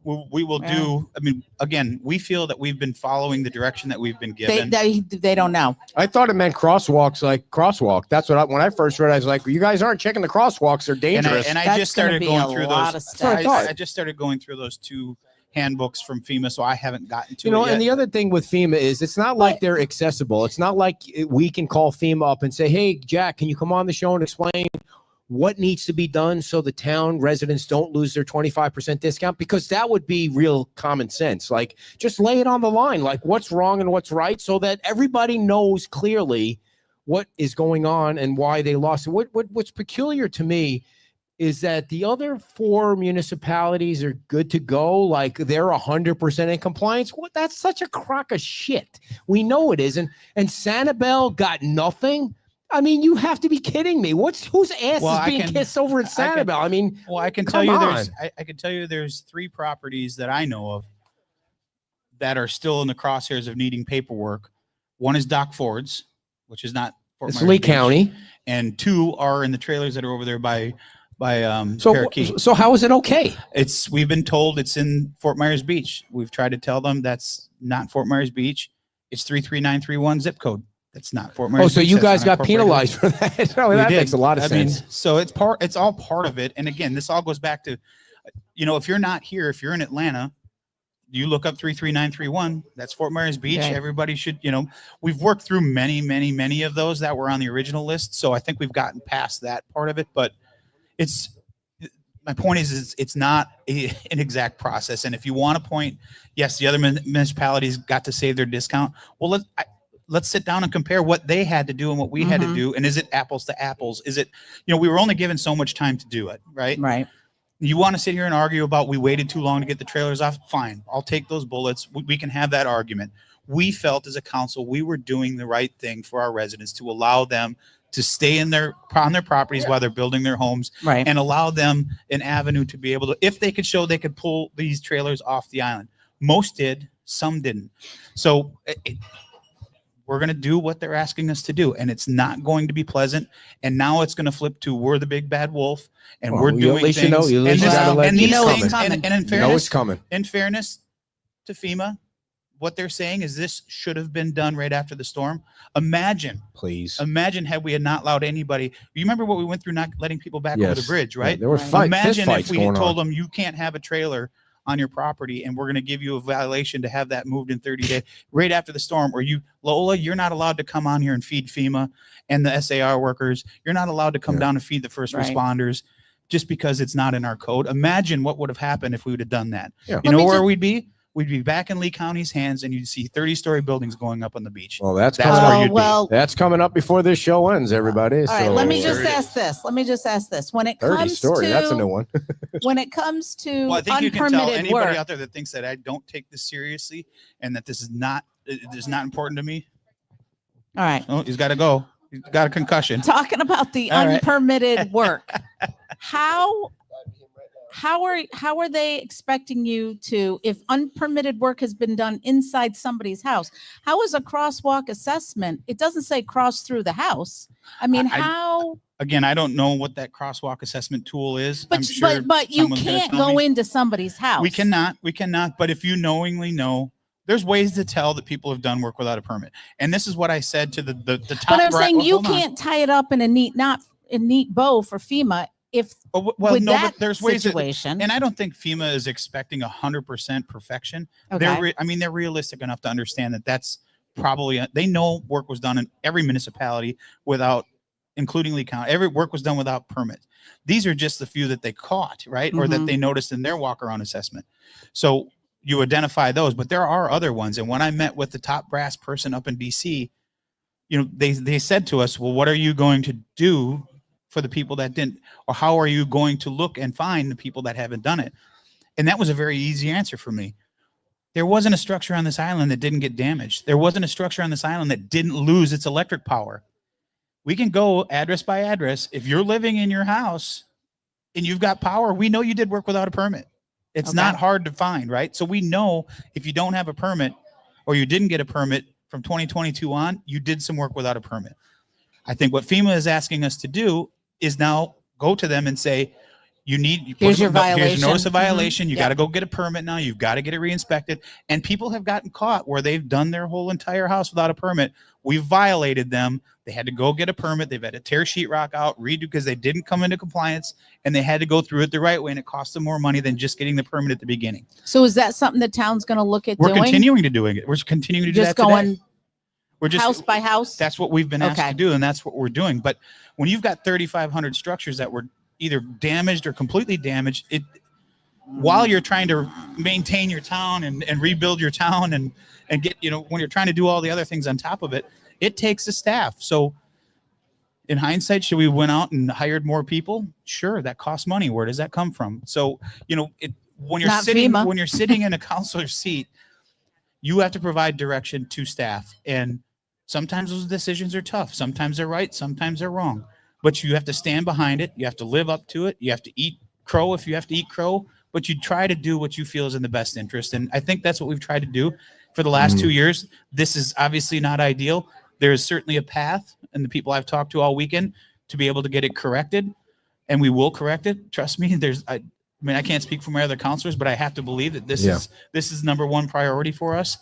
we will Yeah. do. I mean, again, we feel that we've been following the direction that we've been They, given. they don't know. I thought it meant crosswalks, like crosswalk. That's what when I first read, I was like, you guys aren't checking the crosswalks. They're dangerous. And I That's just gonna started be going a through lot those. of That's what I thought. I just started going through those two handbooks from FEMA, so I haven't gotten to You know, it yet. and the other thing with FEMA is it's not like they're accessible. It's not like we can call FEMA up and say, hey, Jack, can you come on the show and explain what needs to be done so the town residents don't lose their 25% discount? Because that would be real common sense. Like, just lay it on the line, like what's wrong and what's right, so that everybody knows clearly what is going on and why they lost it. What's peculiar to me is that the other 4 municipalities are good to go, like they're 100% in compliance. What? That's such a crock of shit. We know it is. And Sanibel got nothing. I mean, you have to be kidding me. Whose ass Well, is I being can- kissed over at I can- Sanibel? I mean, Well, I can Come tell you on. I can tell you there's 3 properties that I know of that are still in the crosshairs of needing paperwork. One is Doc Ford's, which is not Fort it's Myers Lee Beach, County. and 2 are in the trailers that are over there by So, Parakeet. so how is it okay? We've been told it's in Fort Myers Beach. We've tried to tell them that's not Fort Myers Beach. It's 33931 zip code. That's not Fort Myers. Oh, so Beach. you That's guys got unincorporated. penalized for that. Oh, We that did. makes a lot of I mean, sense. so it's all part of it. And again, this all goes back to, if you're not here, if you're in Atlanta, you look up 33931, that's Fort Myers Beach. Okay. Everybody should, we've worked through many of those that were on the original list. So I think we've gotten past that part of it, but my point is it's not an exact process. And if you want to point, yes, the other municipalities got to save their discount. Well, let's sit down and compare what they had to do and what we had to Mhm. do. And is it apples to apples? Is it, we were only given so much time to do it, right? Right. You want to sit here and argue about we waited too long to get the trailers off? Fine. I'll take those bullets. We can have that argument. We felt as a council, we were doing the right thing for our residents to allow them to stay on their properties while they're building their homes, Right. and allow them an avenue to be able to, if they could show they could pull these trailers off the island. Most did, some didn't. So we're going to do what they're asking us to do, and it's not going to be pleasant. And now it's going to flip to we're the big bad wolf, and Well, we're at doing least things. you know- at least and you this- gotta let and it these know it's things, coming. and in You know it's fairness, coming. to FEMA, what they're saying is this should have been done right after the storm. Imagine had we had not allowed anybody. You remember what we went through, not letting people back over the Yes. bridge, right? Yeah, there were Right. fist Imagine fights if we had going told on. them you can't have a trailer on your property, and we're going to give you a violation to have that moved in 30 days right after the storm. Or Lola, you're not allowed to come on here and feed FEMA and the SAR workers. You're not allowed to come down and feed the first responders just because it's not in our code. Imagine what would have happened if we would have done that. You know where we'd be? We'd be back in Lee County's hands, and you'd see 30-story buildings going up on the beach. Well, that's where you'd be. That's coming up before this show ends, everybody. All right, so, let me just ask this. When it 30 comes story, to that's a new one. when it comes to Well, I think you can tell unpermitted anybody work, out there that thinks that I don't take this seriously and that this is not important to me. all right, Oh, he's got to go. He's got a concussion. talking about the All right. unpermitted work, how are they expecting you to, if unpermitted work has been done inside somebody's house, how is a crosswalk assessment? It doesn't say cross through the house. I mean, how? Again, I don't know what that crosswalk assessment tool is. But I'm sure but you someone's gonna can't tell go me. into somebody's house. We cannot. But if you knowingly know, there's ways to tell that people have done work without a permit. And this is what I said to the top. But I'm saying you hold on. can't tie it up in a neat bow for FEMA if Well, with no, that but there's ways situation. and I don't think FEMA is expecting 100% perfection. Okay. They're realistic enough to understand that that's probably, they know work was done in every municipality without, including Lee County, every work was done without permit. These are just the few that they caught, right? Or that they noticed in their walk around assessment. So you identify those, but there are other ones. And when I met with the top brass person up in DC, they said to us, well, what are you going to do for the people that didn't, or how are you going to look and find the people that haven't done it? And that was a very easy answer for me. There wasn't a structure on this island that didn't get damaged. There wasn't a structure on this island that didn't lose its electric power. We can go address by address. If you're living in your house and you've got power, we know you did work without a permit. It's not hard to find, right? So we know if you don't have a permit or you didn't get a permit from 2022 on, you did some work without a permit. I think what FEMA is asking us to do is now go to them and say, here's your notice of violation. You got to go get a permit now. You've got to get it re-inspected. And people have gotten caught where they've done their whole entire house without a permit. We've violated them. They had to go get a permit. They've had to tear sheetrock out, redo because they didn't come into compliance, and they had to go through it the right way. And it cost them more money than just getting the permit at the beginning. So is that something the town's going to look at We're doing? continuing to doing it. We're continuing to do Just that going today. We're just house by house? That's what we've been asked to do, and that's what we're doing. But when you've got 3,500 structures that were either damaged or completely damaged, while you're trying to maintain your town and rebuild your town and get, when you're trying to do all the other things on top of it, it takes a staff. So in hindsight, should we went out and hired more people? Sure, that costs money. Where does that come from? So, when you're Not sitting FEMA. when you're sitting in a counselor's seat, you have to provide direction to staff. And sometimes those decisions are tough. Sometimes they're right. Sometimes they're wrong. But you have to stand behind it. You have to live up to it. You have to eat crow if you have to eat crow. But you try to do what you feel is in the best interest. And I think that's what we've tried to do for the last 2 years. This is obviously not ideal. There is certainly a path, and the people I've talked to all weekend, to be able to get it corrected. And we will correct it. Trust me. I can't speak for my other counselors, but I have to believe that this is number one priority for us.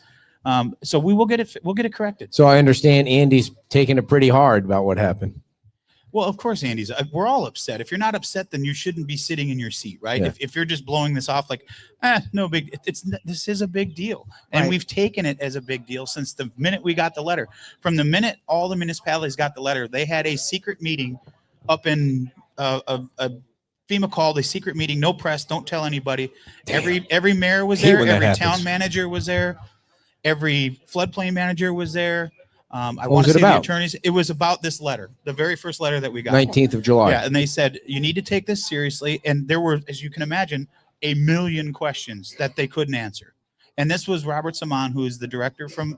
So we will get it. We'll get it corrected. So I understand Andy's taking it pretty hard about what happened. Well, of course, Andy's. We're all upset. If you're not upset, then you shouldn't be sitting in your seat, right? Yeah. If you're just blowing this off like, no big. This is a big deal, and we've taken it as a big deal since the minute we got the letter. From the minute all the municipalities got the letter, they had a secret meeting up in FEMA called a secret meeting, no press, don't tell anybody. Damn. Every mayor was Hate there, when that every happens. town manager was there, every floodplain manager was there. I What want was to it say about? the attorneys. It was about this letter, the very first letter that we got. 19th of July. Yeah, and they said you need to take this seriously. And there were, as you can imagine, a million questions that they couldn't answer. And this was Robert Saman, who is the director from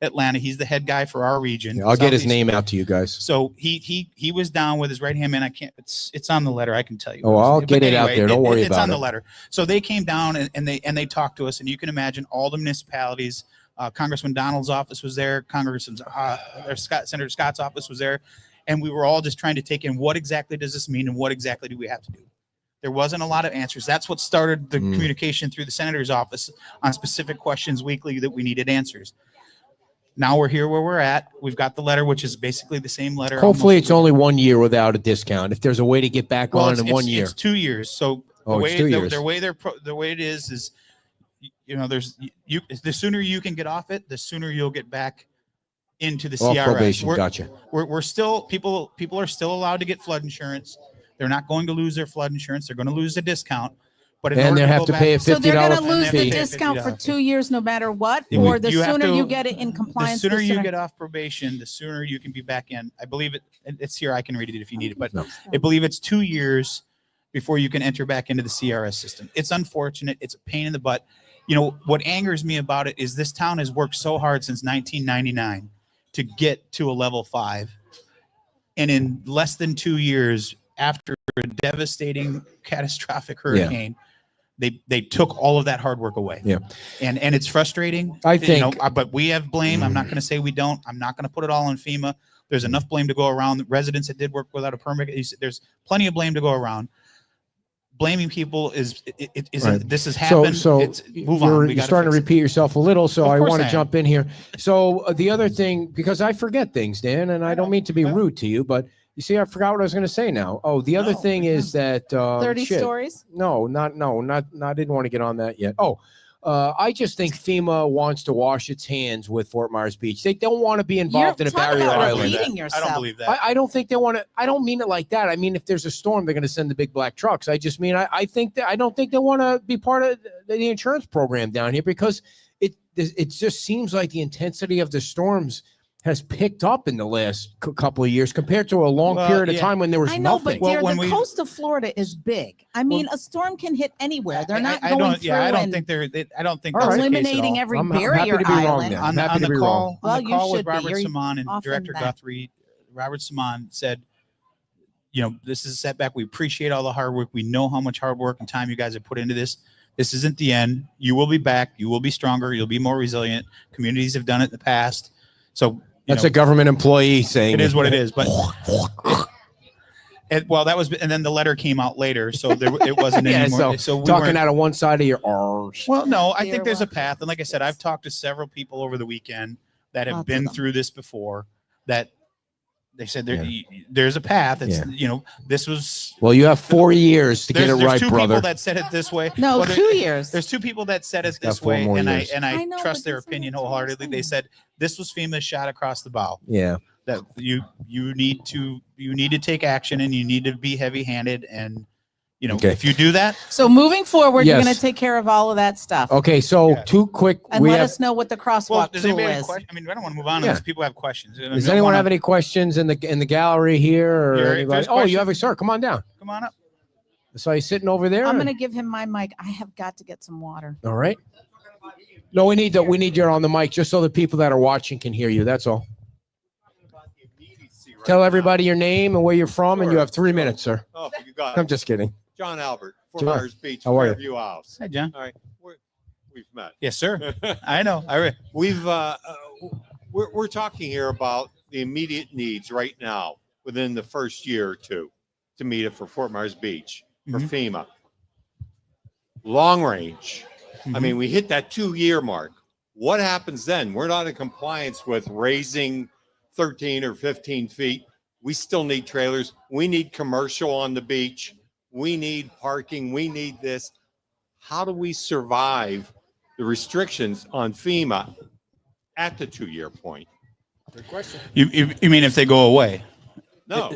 Atlanta. He's the head guy for our region. Yeah, I'll get his Southeast. name out to you guys. So he was down with his right hand man. I can't. It's on the letter. I can tell you. Oh, I'll But get it out there. Don't worry it's about on it. the letter. So they came down and they talked to us, and you can imagine all the municipalities. Congressman Donald's office was there. Senator Scott's office was there, and we were all just trying to take in what exactly does this mean and what exactly do we have to do. There wasn't a lot of answers. That's what started the communication through the senator's office on specific questions weekly that we needed answers. Now we're here where we're at. We've got the letter, which is basically the same letter. Hopefully almost. it's only 1 year without a discount. If there's a way to get back on in 1 year. It's 2 years. So Oh, it's 2 years. The way it is, the sooner you can get off it, the sooner you'll get back into the Off CRS. probation. Gotcha. We're still people are still allowed to get flood insurance. They're not going to lose their flood insurance. They're going to lose the discount. But And they have to pay a So they're $50 going to lose the fee. discount for $50. 2 years, no matter what, You- or the you have sooner to- you get it in compliance. The sooner you get off probation, the sooner you can be back in. I believe it's here. I can read it if you need it, but No. I believe it's 2 years before you can enter back into the CRS system. It's unfortunate. It's a pain in the butt. What angers me about it is this town has worked so hard since 1999 to get to a level 5. And in less than 2 years, after a devastating, catastrophic hurricane, they took all of that hard work away. Yeah. And it's frustrating. I think- But we have blame. I'm not going to say we don't. I'm not going to put it all on FEMA. There's enough blame to go around. Residents that did work without a permit, there's plenty of blame to go around. Blaming people is Right. this has happened. So Move on. you're starting to repeat yourself a little, so Of I course want I to am. jump in here. So the other thing, because I forget things, Dan, and I don't mean to be rude to you, but you see, I forgot what I was going to say now. Oh, the other No, thing is that 30 shit. stories. No, I didn't want to get on that yet. Oh, I just think FEMA wants to wash its hands with Fort Myers Beach. They don't want to be involved in a talk barrier about island. repeating I yourself. don't believe that. I don't think they want to. I don't mean it like that. I mean, if there's a storm, they're going to send the big black trucks. I just mean I think that I don't think they want to be part of the insurance program down here because it just seems like the intensity of the storms has picked up in the last couple of years compared to a long Well, period of yeah. time when there was I know, nothing. but dear, Well, the when we- coast of Florida is big. I mean, a storm can hit anywhere. They're not going don't, through I don't and think I don't think All that's right. the case at eliminating all. every I'm happy barrier to be wrong island. then. on, I'm happy on to the be call, wrong. Well, on the you call with should be. Robert You're Simon and often Director that. Guthrie, Robert Simon said, this is a setback. We appreciate all the hard work. We know how much hard work and time you guys have put into this. This isn't the end. You will be back. You will be stronger. You'll be more resilient. Communities have done it in the past. So That's a government employee saying it is what it is. But and then the letter came out later, so it wasn't Yeah, anymore. so we talking weren't- out of one side of your arse. Well, no, I Dear think there's a Lord. path. And like I said, I've talked to several people over the weekend that have Lots of been them. through this before that they said Yeah. there's a path. It's, Yeah. this was, Well, you have 4 years to get there's it right, two brother. people that said it this way. No, Well, 2 years. There's two people that said He's it got this 4 way, more and years. I know, trust but their this is opinion what you're wholeheartedly. They saying. said this was FEMA's shot across the bow. Yeah. That you need to take action and you need to be heavy-handed, and Okay. if you do that, So moving forward, you're Yes. going to take care of all of that stuff. Okay, so Yeah. too quick. And we let have. us know what the crosswalk well, does tool anybody have is. questions? I mean, I don't want to move on Yeah. unless people have questions. Does anyone have any questions in the gallery here or Here, if anybody? there's Oh, you have a questions- sir. Come on down. Come on up. So he's sitting over there. I'm going to give him my mic. I have got to get some water. All right. No, we need you on the mic just so the people that are watching can hear you. That's all. Tell everybody your name and where you're from, and you Sure. have 3 minutes, sir. Oh, you got I'm it. just kidding. John Albert, Fort John, Myers Beach, how are you? Fairview House. Hi, John. All right, we've met. Yes, sir. I know. We've we're talking here about the immediate needs right now within the first year or two to meet it for Fort Myers Beach for Mhm. FEMA. Long range. I mean, we hit that 2-year mark. What happens then? We're not in compliance with raising 13 or 15 feet. We still need trailers. We need commercial on the beach. We need parking. We need this. How do we survive the restrictions on FEMA at the 2-year point? Good question. You mean if they go away? No,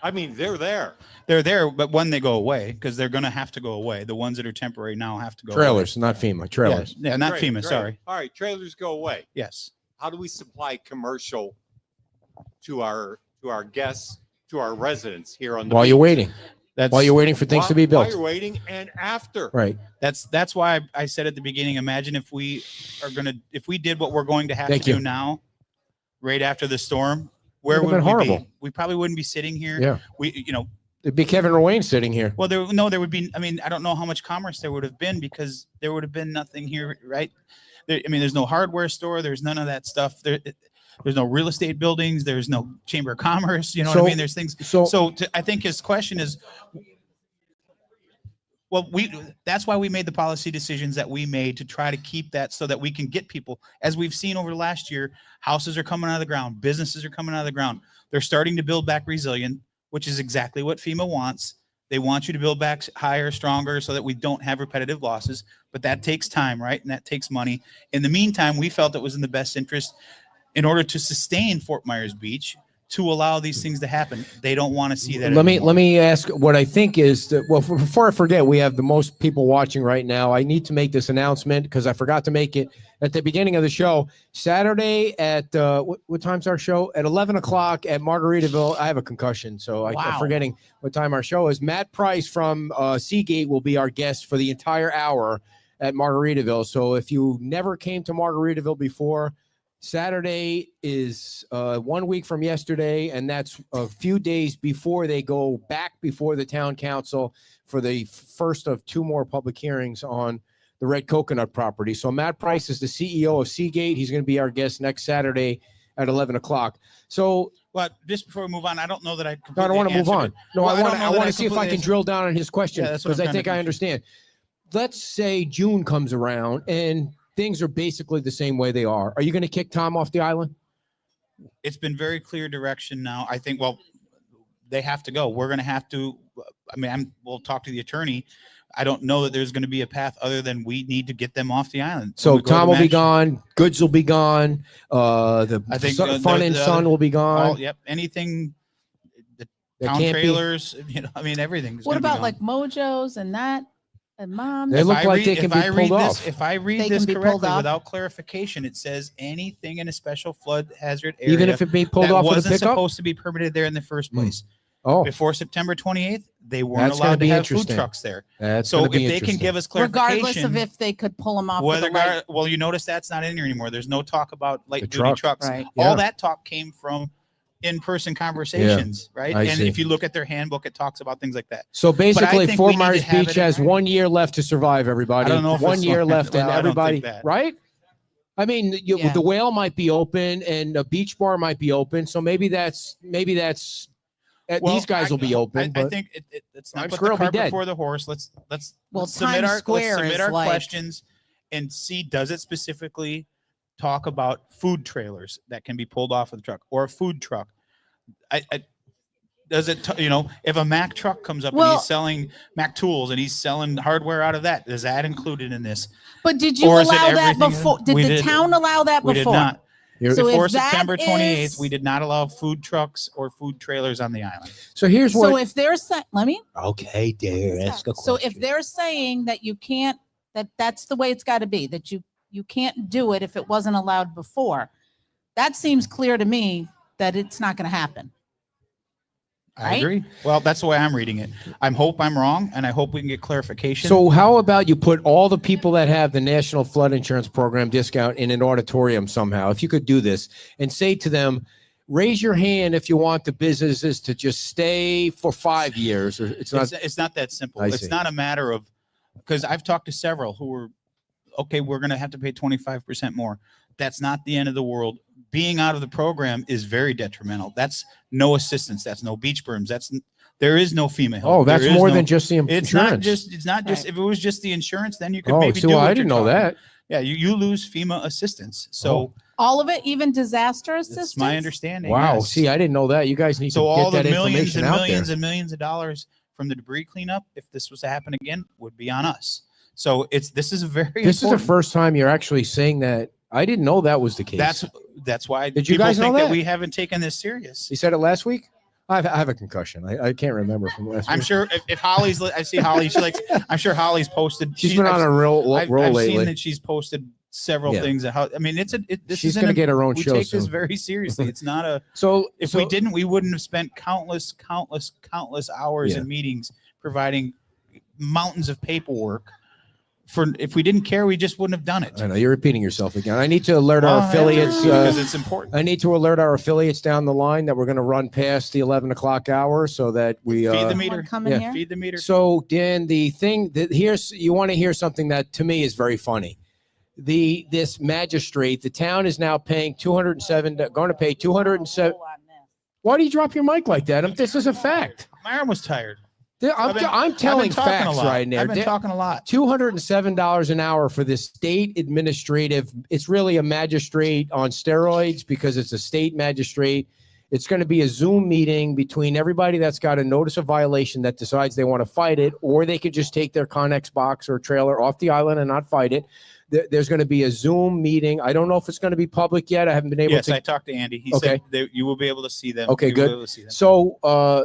I mean, they're there. They're there, but when they go away, because they're going to have to go away. The ones that are temporary now have to go away. Trailers, not FEMA. Trailers. Yeah, not Great, FEMA. great. Sorry. All right, trailers go away. Yes. How do we supply commercial to our guests, to our residents here on the While beach? you're waiting, That's while you're waiting for things to be While built. you're waiting and after. Right. That's why I said at the beginning. Imagine if we did what we're going to have Thank to you. do now, right after the storm. Where Would've would been we horrible. be? We probably wouldn't be sitting here. Yeah. We, It'd be Kevin Rowan sitting here. well, there would be. I mean, I don't know how much commerce there would have been because there would have been nothing here, right? There's no hardware store. There's none of that stuff. There's no real estate buildings. There's no chamber of commerce. You know what I So- mean? There's things. So, I think his question is, well, that's why we made the policy decisions that we made to try to keep that so that we can get people. As we've seen over the last year, houses are coming out of the ground, businesses are coming out of the ground. They're starting to build back resilient, which is exactly what FEMA wants. They want you to build back higher, stronger, so that we don't have repetitive losses. But that takes time, right? And that takes money. In the meantime, we felt it was in the best interest, in order to sustain Fort Myers Beach, to allow these things to happen. They don't want to see that. Let anymore. me ask what I think is that, well, before I forget, we have the most people watching right now. I need to make this announcement because I forgot to make it at the beginning of the show. Saturday at what time's our show? At 11 o'clock at Margaritaville. I have a concussion, so I'm Wow. forgetting what time our show is. Matt Price from Seagate will be our guest for the entire hour at Margaritaville. So if you never came to Margaritaville before, Saturday is 1 week from yesterday, and that's a few days before they go back before the town council for the first of 2 more public hearings on the Red Coconut property. So Matt Price is the CEO of Seagate. He's going to be our guest next Saturday at 11 o'clock. So, But just before we move on, I don't know that I. no, I don't want to move answered on. it. No, Well, I want don't know that to see if I completely can drill down on his question Yeah, that's what because I'm I trying think to I do. understand. Let's say June comes around and things are basically the same way they are. Are you going to kick Tom off the island? It's been very clear direction now. I think, well, they have to go. We're going to have to, I mean, we'll talk to the attorney. I don't know that there's going to be a path other than we need to get them off the island. So When we go Tom to will be match- gone. Goods will be gone. The I think, Fun and the Sun other- will be gone. Yep. Anything, the There town can't be- trailers, I mean, everything. What about like Mojos and that and Moms? They look like they can be pulled off. If I read They this can be pulled correctly off? without clarification, it says anything in a special flood hazard area Even if it be pulled that off with a wasn't pickup? supposed to be permitted there in the first place. Oh, Before September 28th, they weren't That's gonna allowed to be have food interesting. trucks there. that's So going if to be they can interesting. give us clarification, Regardless of if they could pull them off with whether a light. well, you notice that's not in here anymore. There's no talk about light The duty truck. trucks. Right. Yeah. All that talk came from in-person conversations, right? I And see. if you look at their handbook, it talks about things like that. So basically, think Fort we need to Myers have Beach it in has writing. 1 year left to survive, everybody. I don't know if 1 it's year one- left, and well, I don't think everybody, that. right? I mean, Yeah. the whale might be open, and a beach bar might be open. So maybe that's Well, these guys will be open. I but think it's not Times put Square the will be cart dead. before the horse. Let's Well, submit Times our Square submit is our like- questions and see, does it specifically talk about food trailers that can be pulled off of the truck or a food truck? I does it if a Mac truck comes up and Well- he's selling Mac tools and he's selling hardware out of that, is that included in this? But did you Or is it allow that everything? before? Did We the did- town allow that We did before? not. You're- So Before if that September 28th, is- we did not allow food trucks or food trailers on the island. so here's So what. if they're saying, let me. Okay, dear, ask a So question. if they're saying that you can't, that's the way it's got to be, that you can't do it if it wasn't allowed before, that seems clear to me that it's not going to happen. I Right? agree. Well, that's the way I'm reading it. I hope I'm wrong, and I hope we can get clarification. So how about you put all the people that have the National Flood Insurance Program discount in an auditorium somehow, if you could do this, and say to them, raise your hand if you want the businesses to just stay for 5 years. Or it's not. it's not that simple. I It's see. not a matter of, because I've talked to several who were, okay, we're going to have to pay 25% more. That's not the end of the world. Being out of the program is very detrimental. That's no assistance. That's no beach berms. There is no FEMA help. Oh, that's There is more no- than just the It's insurance. not just, Right. if it was just the insurance, then you could Oh, maybe so do what I you're didn't know talking. that. Yeah, you lose FEMA assistance. So Oh. All of it, even disaster assistance? that's my understanding. Wow. yes. See, I didn't know that. You guys need So to all get the that millions information and out millions there. and millions of dollars from the debris cleanup, if this was to happen again, would be on us. So this is very This is the important. first time you're actually saying that. I didn't know that was the case. That's why Did you people guys know think that that? we haven't taken this serious. You said it last week? I have a concussion. I can't remember from last I'm week. sure if Holly's, I see Holly. She likes. I'm sure Holly's posted. She's been on a roll I've lately. seen that she's posted several Yeah. things. I mean, this She's isn't going to a- get her own We show take this soon. very seriously. It's not a. So If so- we didn't, we wouldn't have spent countless hours Yeah. in meetings providing mountains of paperwork. If we didn't care, we just wouldn't have done it. I know you're repeating yourself again. I need to alert Well, I our have to affiliates. because it's important. I need to alert our affiliates down the line that we're going to run past the 11 o'clock hour so that we. Feed the Someone meter. come in Yeah. here? Feed the meter. So Dan, the thing that you want to hear something that to me is very funny. This magistrate, the town is now paying 207, going to pay 207. Why do you drop your mic like that? This is a fact. My arm was tired. I'm telling talking a facts lot. right now. I've been talking a lot. $207 an hour for this state administrative. It's really a magistrate on steroids because it's a state magistrate. It's going to be a Zoom meeting between everybody that's got a notice of violation that decides they want to fight it, or they could just take their Connex box or trailer off the island and not fight it. There's going to be a Zoom meeting. I don't know if it's going to be public yet. I haven't been able Yes, to. I talked to Andy. He Okay. said that you will be able to see them. Okay, You will be good. able to see them.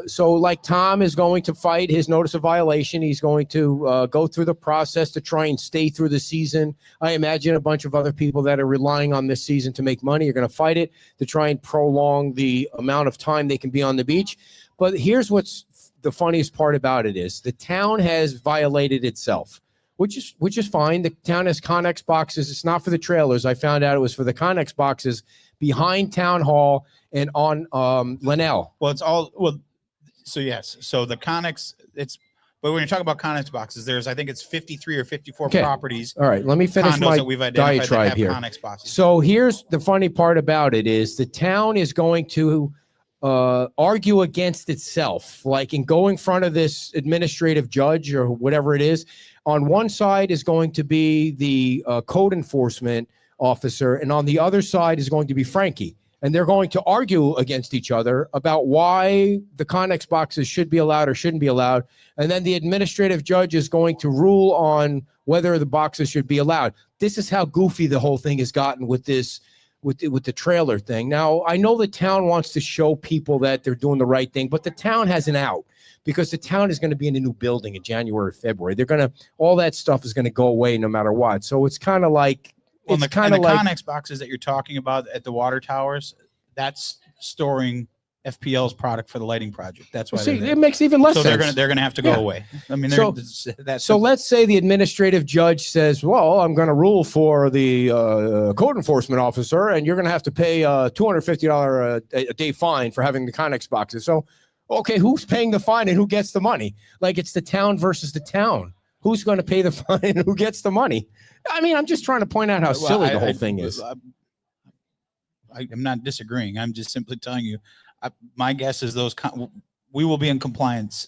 So like Tom is going to fight his notice of violation. He's going to go through the process to try and stay through the season. I imagine a bunch of other people that are relying on this season to make money are going to fight it to try and prolong the amount of time they can be on the beach. But here's what's the funniest part about it is the town has violated itself, which is fine. The town has Connex boxes. It's not for the trailers. I found out it was for the Connex boxes behind Town Hall and on Linnell. Well, so yes. So the Connex, but when you're talking about Connex boxes, I think it's 53 or 54 Okay. properties. All right, let me finish condos my that we've identified that diatribe have here. Connex boxes. So here's the funny part about it is the town is going to argue against itself, like in go in front of this administrative judge or whatever it is. On one side is going to be the code enforcement officer, and on the other side is going to be Frankie. And they're going to argue against each other about why the Connex boxes should be allowed or shouldn't be allowed. And then the administrative judge is going to rule on whether the boxes should be allowed. This is how goofy the whole thing has gotten with this, with the trailer thing. Now, I know the town wants to show people that they're doing the right thing, but the town has an out because the town is going to be in a new building in January, February. All that stuff is going to go away no matter what. So it's kind of like, Well, it's kind of the like, Connex boxes that you're talking about at the water towers, that's storing FPL's product for the lighting project. That's why. see, it makes even less so sense. they're gonna have to go Yeah. away. I mean, So- So let's say the administrative judge says, well, I'm going to rule for the code enforcement officer, and you're going to have to pay a $250 a day fine for having the Connex boxes. So, okay, who's paying the fine and who gets the money? Like it's the town versus the town. Who's going to pay the fine and who gets the money? I mean, I'm just trying to point out how silly the whole thing is. I'm not disagreeing. I'm just simply telling you. My guess is we will be in compliance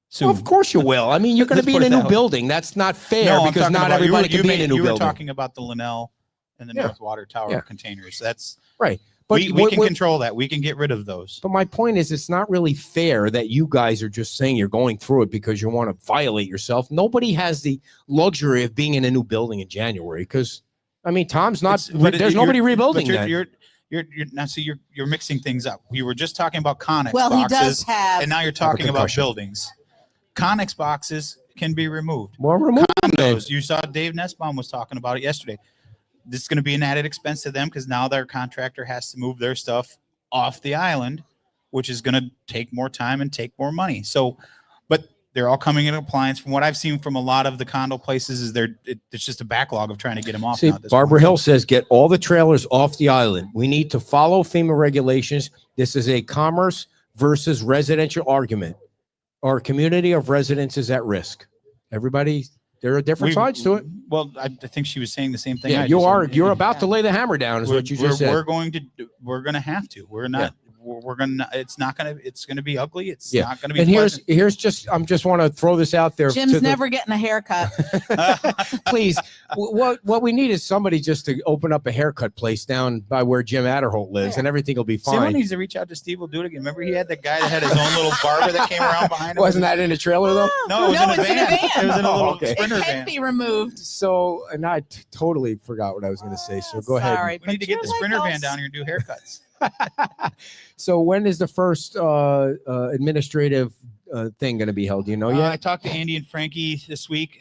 soon. Well, of course you will. I mean, you're going to Let's be put in a it new that way. building. That's not fair No, I'm because talking not about- everybody can be in a new you were building. talking about the Linnell and the Yeah. North Water Tower Yeah. containers. That's Right. But we can control that. We can get rid of those. But my point is, it's not really fair that you guys are just saying you're going through it because you want to violate yourself. Nobody has the luxury of being in a new building in January because, I mean, Tom's not. There's nobody rebuilding that. You're mixing things up. We were just talking about Connex Well, he does boxes, have. and now you're talking about concussion. buildings. Connex boxes can be removed. Well, remove them then. Condos, you saw Dave Nussbaum was talking about it yesterday. This is going to be an added expense to them because now their contractor has to move their stuff off the island, which is going to take more time and take more money. So, but they're all coming in compliance. From what I've seen from a lot of the condo places, is it's just a backlog of trying to get them off. See, now at this Barbara point. Hill says get all the trailers off the island. We need to follow FEMA regulations. This is a commerce versus residential argument. Our community of residents is at risk. Everybody, there are different sides to it. Well, I think she was saying the same thing. Yeah, I you just are. said. You're about to lay the hammer down, is what you just said. We're going to have to. We're not. We're gonna. It's not gonna. It's gonna be ugly. It's Yeah. not gonna be. And pleasant. here's just just want to throw this out there. Jim's to the- never getting a haircut. Please, what we need is somebody just to open up a haircut place down by where Jim Adderholt lives, and everything will be Someone fine. needs to reach out to Steve. Will do it again. Remember, he had that guy that had his own little barber that came around behind him. Wasn't that in a trailer though? No, it was in a it's van. It was in a Oh, little okay. sprinter It van. can be removed. So, and I totally forgot what I was going to say. So go ahead. Sorry, We need to but get the you're sprinter like van us. down here and do haircuts. So when is the first administrative thing going to be held? Do you know I yet? talked to Andy and Frankie this week,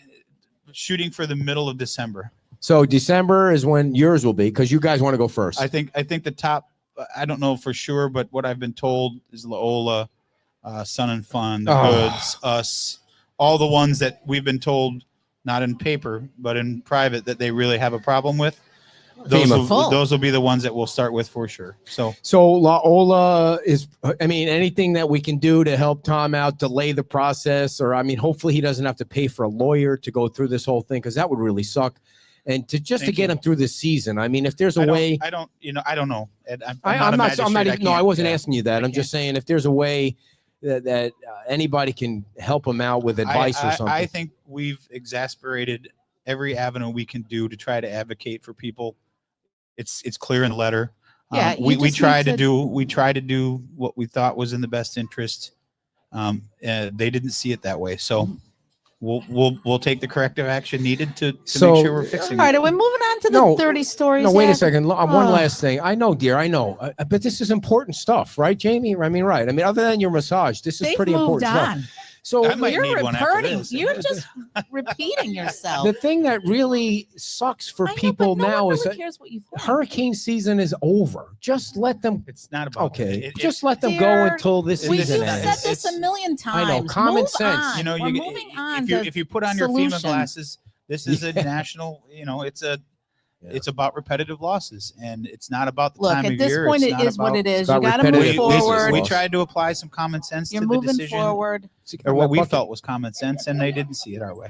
shooting for the middle of December. So December is when yours will be because you guys want to go first. I think the top. I don't know for sure, but what I've been told is Laola, Sun and Fun, the Oh. Hoods, us, all the ones that we've been told, not in paper but in private, that they really have a problem with. FEMA. Those will be the ones that we'll start with for sure. So Laola is, I mean, anything that we can do to help Tom out, delay the process, or I mean, hopefully he doesn't have to pay for a lawyer to go through this whole thing because that would really suck. And to Thank get you. him through this season, I mean, if there's a I don't- way, I don't know. And I'm I'm not. not even, no, I wasn't asking you that. I I'm just saying if there's a way that anybody can help him out with advice or something. I think we've exasperated every avenue we can do to try to advocate for people. It's clear in the letter. Yeah, you we just tried need to do what we thought was in the best interest. They didn't see it that way, so we'll take the corrective action needed to make sure we're fixing All right, it. are we moving on to the No, 30 stories? No, wait a yet? second. One Oh. last thing. I know, dear. I know, but this is important stuff, right, Jamie? I mean, right. I mean, other than your massage, this is They've pretty moved important stuff. on. So I might You're need one after repeating. this. You're just repeating yourself. the thing that really sucks for I know, people but no now one is really that cares what you think. hurricane season is over. Just let them. It's not about Okay, it. just let them Dear, go until this We've season said ends. this a million times. I know, common Move sense. on. You know, We're moving on. if you put on your FEMA solutions. glasses, this is a national. You know, it's about repetitive losses, and it's not about the Look, time at of this year. point, It's it not is what about- it is. about You got to move repetitive business forward. We loss. tried to apply some common sense You're to the moving decision. forward. Or what we felt was common sense, and they didn't see it our way.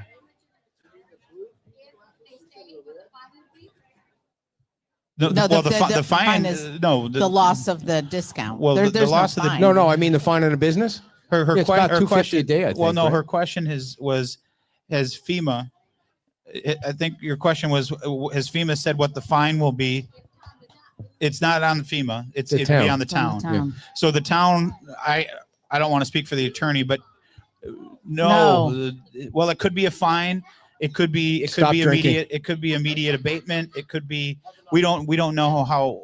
No, The fine is is The loss of the discount. Well, the There's loss no of the- fine. No, I mean the fine in a business. her Yeah, it's about $250 question a day, I well, think, no, right? her question has FEMA. I think your question was, has FEMA said what the fine will be? It's not on the FEMA. It'd be town. on the It's on town. the town. So the town, I don't want to speak for the attorney, but No. well, it could be a fine. It could be Stop drinking. immediate. It could be immediate abatement. It could be, we don't know how,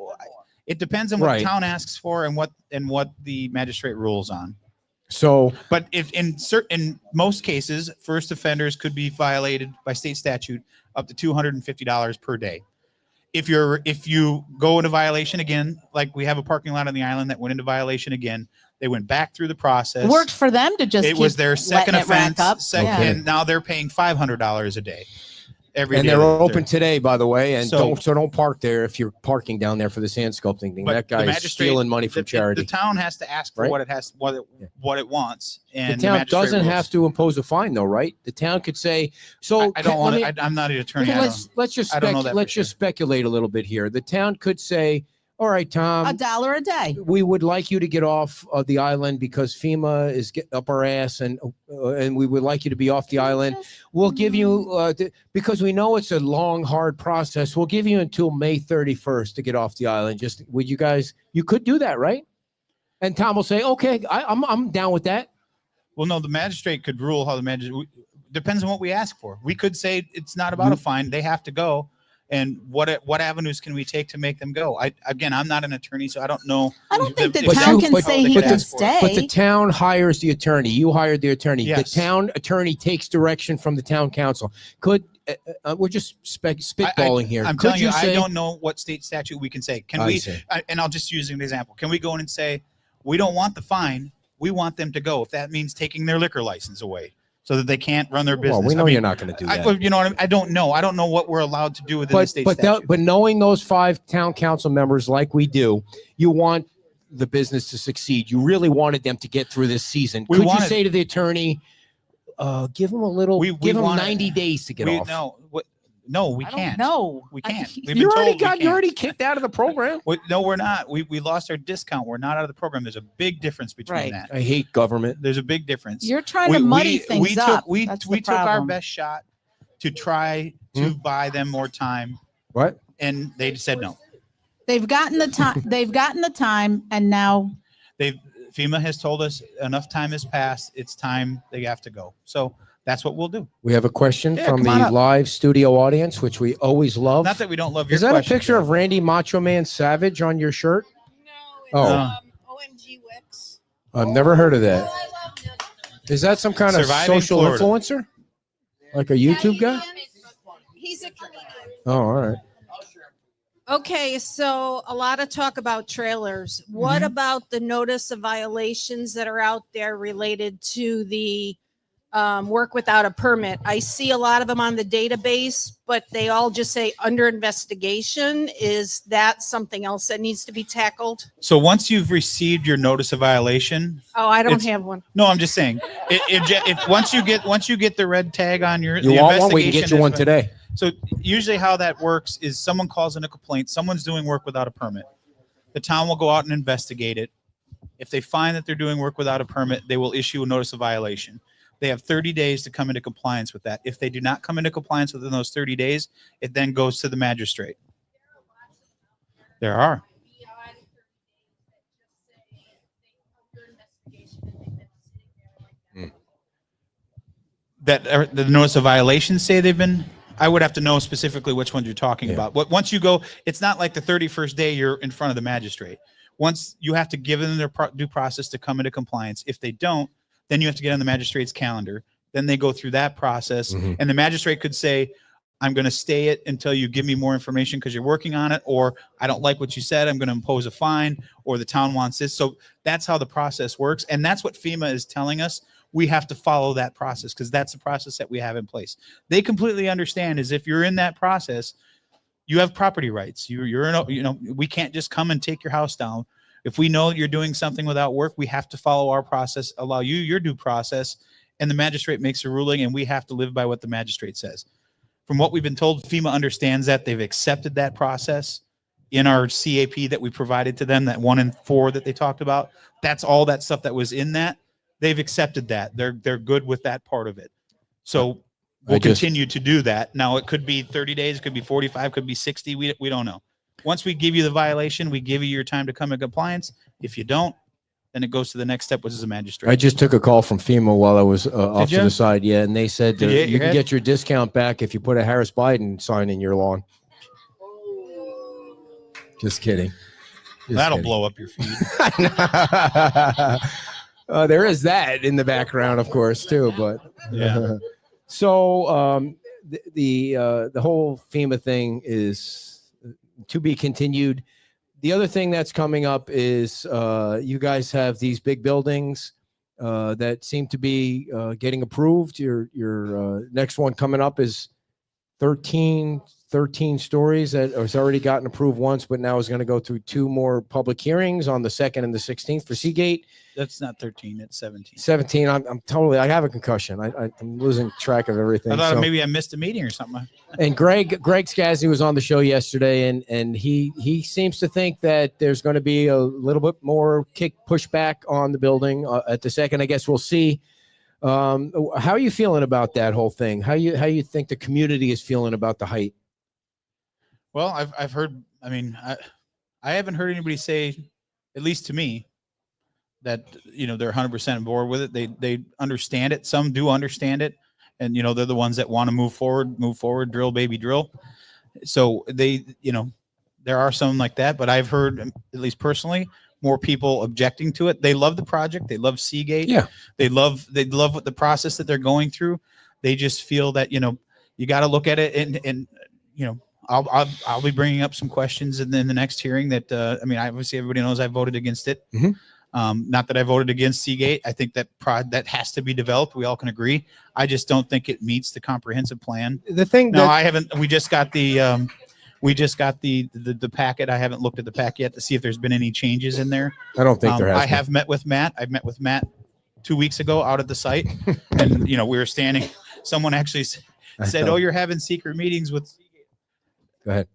it depends on what Right. the town asks for and what the magistrate rules on. So But if in most cases, first offenders could be violated by state statute up to $250 per day. If you go into violation again, like we have a parking lot on the island that went into violation again, they went back through the process. It worked for them to just It was their second letting it rack offense, up. second, Yeah. and now they're paying $500 a day. Every and day they're that open today, by the way, and So- don't park there if you're parking down there for the sand sculpting thing. But That the guy is magistrate- stealing money from charity. The town has to ask for Right? what it wants, The and town magistrate doesn't rules. have to impose a fine, though, right? The town could say. So I don't want let me- to. I'm not an attorney. Okay, I let's just I don't know that for let's just speculate a little bit here. The town could say, "All right, Tom, $1 a day. we would like you to get off of the island because FEMA is getting up our ass, and we would like you to be off the island. We'll give you because we know it's a long, hard process. We'll give you until May 31st to get off the island. Just would you guys? You could do that, right?" And Tom will say, "Okay, I'm down with that." Well, no, the magistrate could rule how the magistrate depends on what we ask for. We could say it's not about a fine; they have to go. And what avenues can we take to make them go? I'm not an attorney, so I don't know. I don't think the But town you- can but- say he but can the- stay. But the town hires the attorney. You hired the attorney. Yes. The town attorney takes direction from the town council. Could we're just spitballing here? I'm Could telling you, say, I don't know what state statute we can say. Can I we? see. And I'll just use an example. Can we go in and say we don't want the fine? We want them to go. If that means taking their liquor license away, so that they can't run their business. Well, we know I mean, you're not going to do that. you know what I mean? I don't know. I don't know what we're allowed to do within the state statute. But knowing those 5 town council members like we do, you want the business to succeed. You really wanted them to get through this season. We Could you wanted- say to the attorney, give them a little, We give them wanted- 90 days to get off? No, we I can't. don't know. We can't. We've been You already told we got, you can't. already kicked out of the program. No, we're not. We lost our discount. We're not out of the program. There's a big difference between Right. that. I hate government. There's a big difference. You're trying to muddy things we up. Took, we That's the we took our problem. best shot to try to buy them more time, What? and they said no. They've gotten the time. They've gotten the time, and now FEMA has told us enough time has passed. It's time they have to go. So that's what we'll do. We have a question Yeah, from come on the up. live studio audience, which we always love. Not that we don't love your Is that question, a picture Joe. of Randy Macho Man Savage on your shirt? No, it's Oh. OMG Wix. I've never heard of that. Oh, I love it. Is that some kind of Surviving social Florida. influencer? Like a YouTube guy? He's a comedian. Oh, all right. Okay, so a lot of talk about trailers. What about the notice of violations that are out there related to the work without a permit? I see a lot of them on the database, but they all just say under investigation. Is that something else that needs to be tackled? So once you've received your notice of violation, Oh, I don't It's- have one. no, I'm just saying, if once you get the red tag on your, You the want one? We can get investigation you one has- today. So usually how that works is someone calls in a complaint, someone's doing work without a permit. The town will go out and investigate it. If they find that they're doing work without a permit, they will issue a notice of violation. They have 30 days to come into compliance with that. If they do not come into compliance within those 30 days, it then goes to the magistrate. There are. that the notice of violations say they've been. I would have to know specifically which ones you're talking about. But once you go, it's not like the 31st day you're in front of the magistrate. Once you have to give them their due process to come into compliance. If they don't, then you have to get on the magistrate's calendar. Then they go through that process, and the magistrate could say, I'm going to stay it until you give me more information because you're working on it, or I don't like what you said, I'm going to impose a fine, or the town wants this. So that's how the process works. And that's what FEMA is telling us. We have to follow that process because that's the process that we have in place. They completely understand is if you're in that process, you have property rights. You're in a, you know, we can't just come and take your house down. If we know you're doing something without work, we have to follow our process, allow you your due process, and the magistrate makes a ruling, and we have to live by what the magistrate says. From what we've been told, FEMA understands that. They've accepted that process in our CAP that we provided to them, that 1 and 4 that they talked about. That's all that stuff that was in that. They've accepted that. They're good with that part of it. So we'll continue to do that. Now, it could be 30 days, it could be 45, could be 60. We don't know. Once we give you the violation, we give you your time to come in compliance. If you don't, then it goes to the next step, which is a magistrate. I just took a call from FEMA while I was off to the side. Yeah, and they said you can get your discount back if you put a Harris Biden sign in your lawn. Just kidding. That'll blow up your feed. There is that in the background, of course, too. But yeah. So the whole FEMA thing is to be continued. The other thing that's coming up is you guys have these big buildings that seem to be getting approved. Your next one coming up is 13 stories that has already gotten approved once, but now is going to go through 2 more public hearings on the 2nd and the 16th for Seagate. That's not 13, it's 17. 17. I'm totally, I have a concussion. I'm losing track of everything. I thought maybe I missed a meeting or something. And Greg Skazny was on the show yesterday, and he seems to think that there's going to be a little bit more pushback on the building at the 2nd. I guess we'll see. How are you feeling about that whole thing? How you think the community is feeling about the height? Well, I've heard. I mean, I haven't heard anybody say, at least to me, that they're 100% on board with it. They understand it. Some do understand it, and they're the ones that want to move forward, drill baby drill. So they, there are some like that, but I've heard, at least personally, more people objecting to it. They love the project. They love Seagate. Yeah. They love what the process that they're going through. They just feel that, you got to look at it and I'll be bringing up some questions in the next hearing that, obviously everybody knows I voted against it. Mm-hmm. Not that I voted against Seagate. I think that that has to be developed. We all can agree. I just don't think it meets the comprehensive plan. The thing no, I haven't, we just got the packet. I haven't looked at the packet yet to see if there's been any changes in there. I don't think there has. I have met with Matt. I've met with Matt 2 weeks ago out at the site, and we were standing. Someone actually said, "Oh, you're having secret meetings with." Go ahead.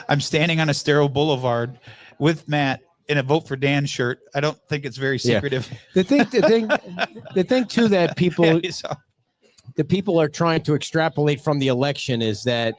I'm standing on Estero Boulevard with Matt in a vote for Dan shirt. I don't think it's very secretive. Yeah. The thing too that people, the people are trying to extrapolate from the election is that.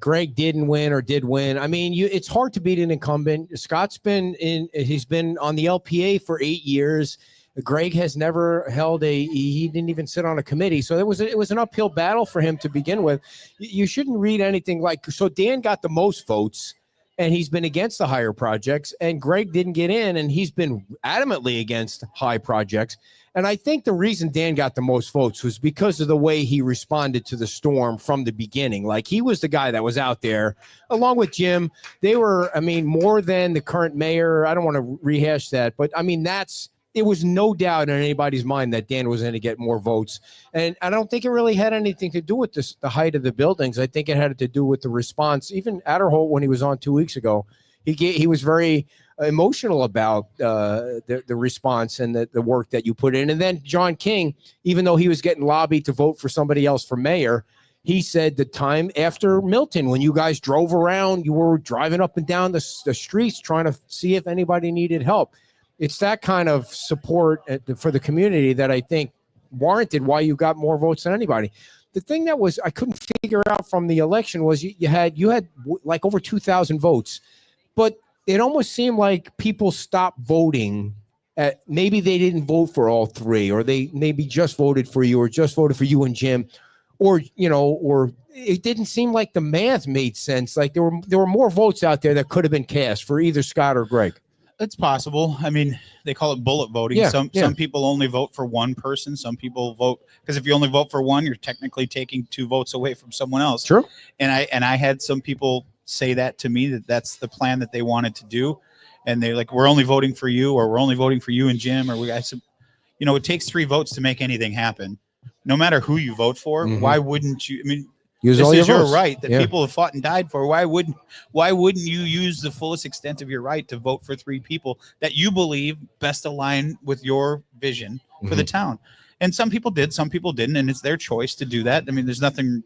Greg didn't win or did win. I mean, it's hard to beat an incumbent. Scott's he's been on the LPA for 8 years. Greg has never held he didn't even sit on a committee. So it was an uphill battle for him to begin with. You shouldn't read anything so Dan got the most votes and he's been against the higher projects, and Greg didn't get in and he's been adamantly against high projects. And I think the reason Dan got the most votes was because of the way he responded to the storm from the beginning. Like, he was the guy that was out there along with Jim. They were, more than the current mayor. I don't want to rehash that, but it was no doubt in anybody's mind that Dan was going to get more votes. And I don't think it really had anything to do with the height of the buildings. I think it had to do with the response. Even Adderholt, when he was on 2 weeks ago, he was very emotional about the response and the work that you put in. And then John King, even though he was getting lobbied to vote for somebody else for mayor, he said the time after Milton, when you guys drove around, you were driving up and down the streets trying to see if anybody needed help. It's that kind of support for the community that I think warranted why you got more votes than anybody. The thing that I couldn't figure out from the election was you had like over 2,000 votes, but it almost seemed like people stopped voting maybe they didn't vote for all three, or they maybe just voted for you, or just voted for you and Jim, or or it didn't seem like the math made sense. Like there were more votes out there that could have been cast for either Scott or Greg. It's possible. I mean, they call it bullet voting. Yeah, Some people only vote for one person. Some people vote because if you only vote for one, you're technically taking 2 votes away from someone else. True. And I had some people say that to me, that's the plan that they wanted to do, and they're like, we're only voting for you, or we're only voting for you and Jim, or I said, it takes 3 votes to make anything happen. No matter who you vote for, why wouldn't you? I mean, Use this all is your votes. right that people have fought and died for. Why wouldn't you use the fullest extent of your right to vote for 3 people that you believe best align with your vision for the town? And some people did, some people didn't, and it's their choice to do that. I mean, there's nothing,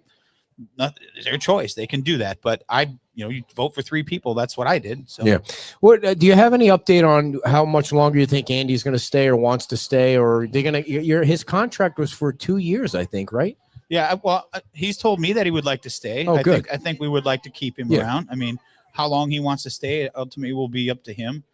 it's their choice. They can do that. But you vote for 3 people. That's what I did. So yeah. What do you have any update on how much longer you think Andy's going to stay or wants to stay, or they're going to? His contract was for 2 years, I think, right? Yeah, well, he's told me that he would like to stay. Oh, good. I think we would like to keep him around. I mean, how long he wants to stay ultimately will be up to him.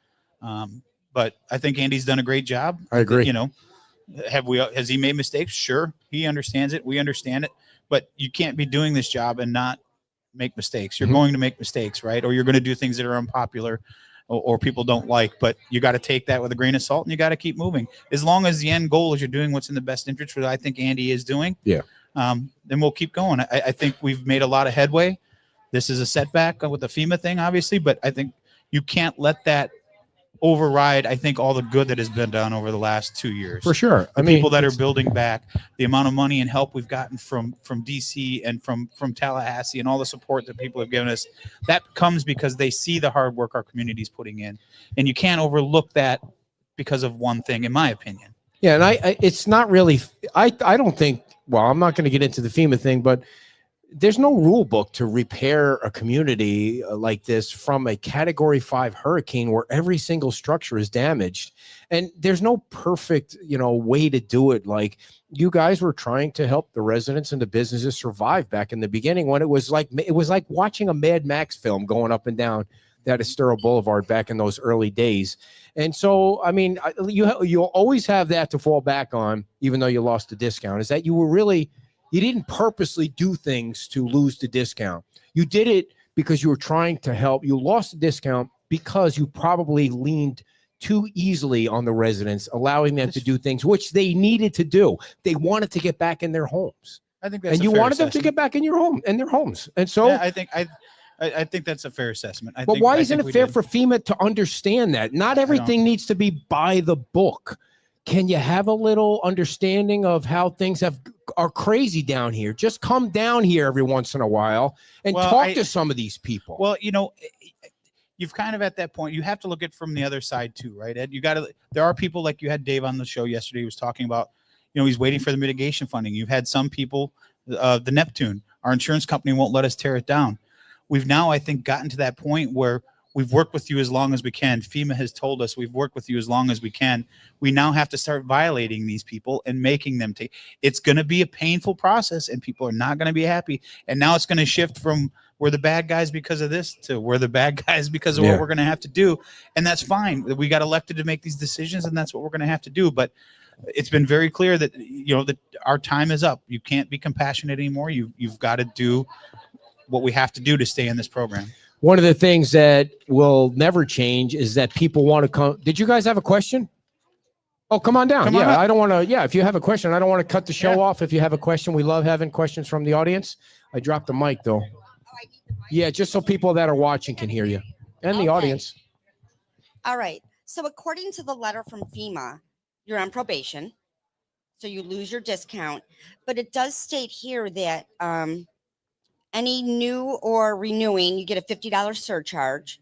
But I think Andy's done a great job. I agree. Has he made mistakes? Sure, he understands it. We understand it. But you can't be doing this job and not make mistakes. You're going to make mistakes, right? Or you're going to do things that are unpopular or people don't like. But you got to take that with a grain of salt, and you got to keep moving. As long as the end goal is you're doing what's in the best interest, which I think Andy is doing. Yeah. Then we'll keep going. I think we've made a lot of headway. This is a setback with the FEMA thing, obviously, but I think you can't let that override, I think, all the good that has been done over the last 2 years. For sure. The people that are building back, the amount of money and help we've gotten from DC and from Tallahassee, and all the support that people have given us, that comes because they see the hard work our community's putting in. And you can't overlook that because of one thing, in my opinion. Yeah, and it's not really, I don't think, well, I'm not going to get into the FEMA thing, but there's no rule book to repair a community like this from a Category 5 hurricane where every single structure is damaged. And there's no perfect, way to do it. Like, you guys were trying to help the residents and the businesses survive back in the beginning, when it was like watching a Mad Max film going up and down that Estero Boulevard back in those early days. And so, I mean, you'll always have that to fall back on, even though you lost the discount, is that you didn't purposely do things to lose the discount. You did it because you were trying to help. You lost the discount because you probably leaned too easily on the residents, allowing them to do things which they needed to do. They wanted to get back in their homes. I think that's and you wanted them to get back in their homes. And so I think that's a fair assessment. But why isn't it fair for FEMA to understand that not everything needs to be by the book? Can you have a little understanding of how things are crazy down here? Just come down here every once in a while and talk to some of these people. Well, you've kind of at that point, you have to look at it from the other side too, right, Ed? There are people like you had Dave on the show yesterday who was talking about, he's waiting for the mitigation funding. You've had some people, the Neptune, our insurance company won't let us tear it down. We've now, I think, gotten to that point where we've worked with you as long as we can. FEMA has told us we've worked with you as long as we can. We now have to start violating these people and making them take. It's going to be a painful process, and people are not going to be happy. And now it's going to shift from we're the bad guys because of this to we're the bad guys because of what we're going to have to do. And that's fine. We got elected to make these decisions, and that's what we're going to have to do. But it's been very clear that, that our time is up. You can't be compassionate anymore. You've got to do what we have to do to stay in this program. One of the things that will never change is that people want to come. Did you guys have a question? Oh, come on down. I don't want to. Yeah, if you have a question, I don't want to cut the show off. If you have a question, we love having questions from the audience. I dropped the mic, though. Yeah, just so people that are watching can hear you and the audience. All right. So according to the letter from FEMA, you're on probation, so you lose your discount. But it does state here that any new or renewing, you get a $50 surcharge.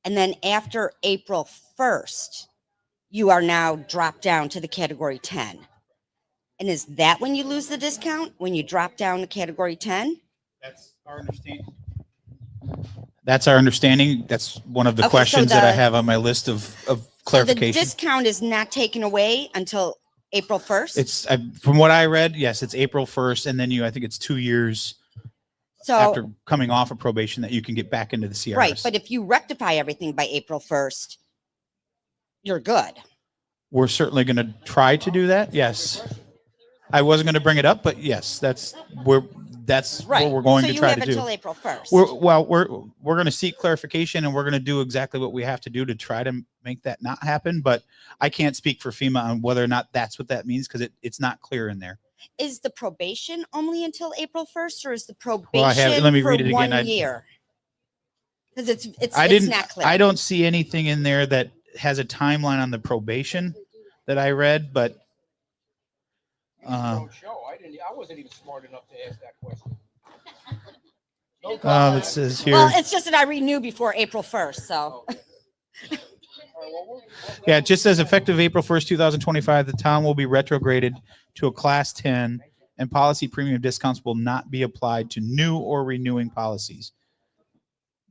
And then after April 1st, you are now dropped down to the category 10. And is that when you lose the discount? When you drop down to category 10? That's our understanding. That's our understanding. That's one of the questions that I have on my list of clarification. So the discount is not taken away until April 1st? It's from what I read, yes, it's April 1st. And then I think it's 2 years after coming off of probation that you can get back into the CRS. Right, but if you rectify everything by April 1st, you're good. we're certainly going to try to do that. Yes. I wasn't going to bring it up, but yes, that's what we're going so to you try have to do. until April 1st. We're going to seek clarification, and we're going to do exactly what we have to do to try to make that not happen. But I can't speak for FEMA on whether or not that's what that means, because it's not clear in there. Is the probation only until April 1st, or is the probation Well, let me for read it again. 1 year? Because it's not clear. I don't see anything in there that has a timeline on the probation that I read, but I wasn't even smart enough to ask that question. it says here. Well, it's just that I renew before April 1st, so. Yeah, it just says effective April 1st, 2025, the town will be retrograded to a class 10, and policy premium discounts will not be applied to new or renewing policies.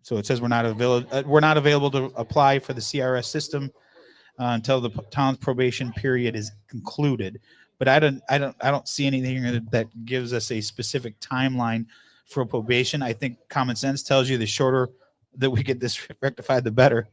So it says we're not available to apply for the CRS system until the town's probation period is concluded. But I don't see anything that gives us a specific timeline for probation. I think common sense tells you the shorter that we get this rectified, the better.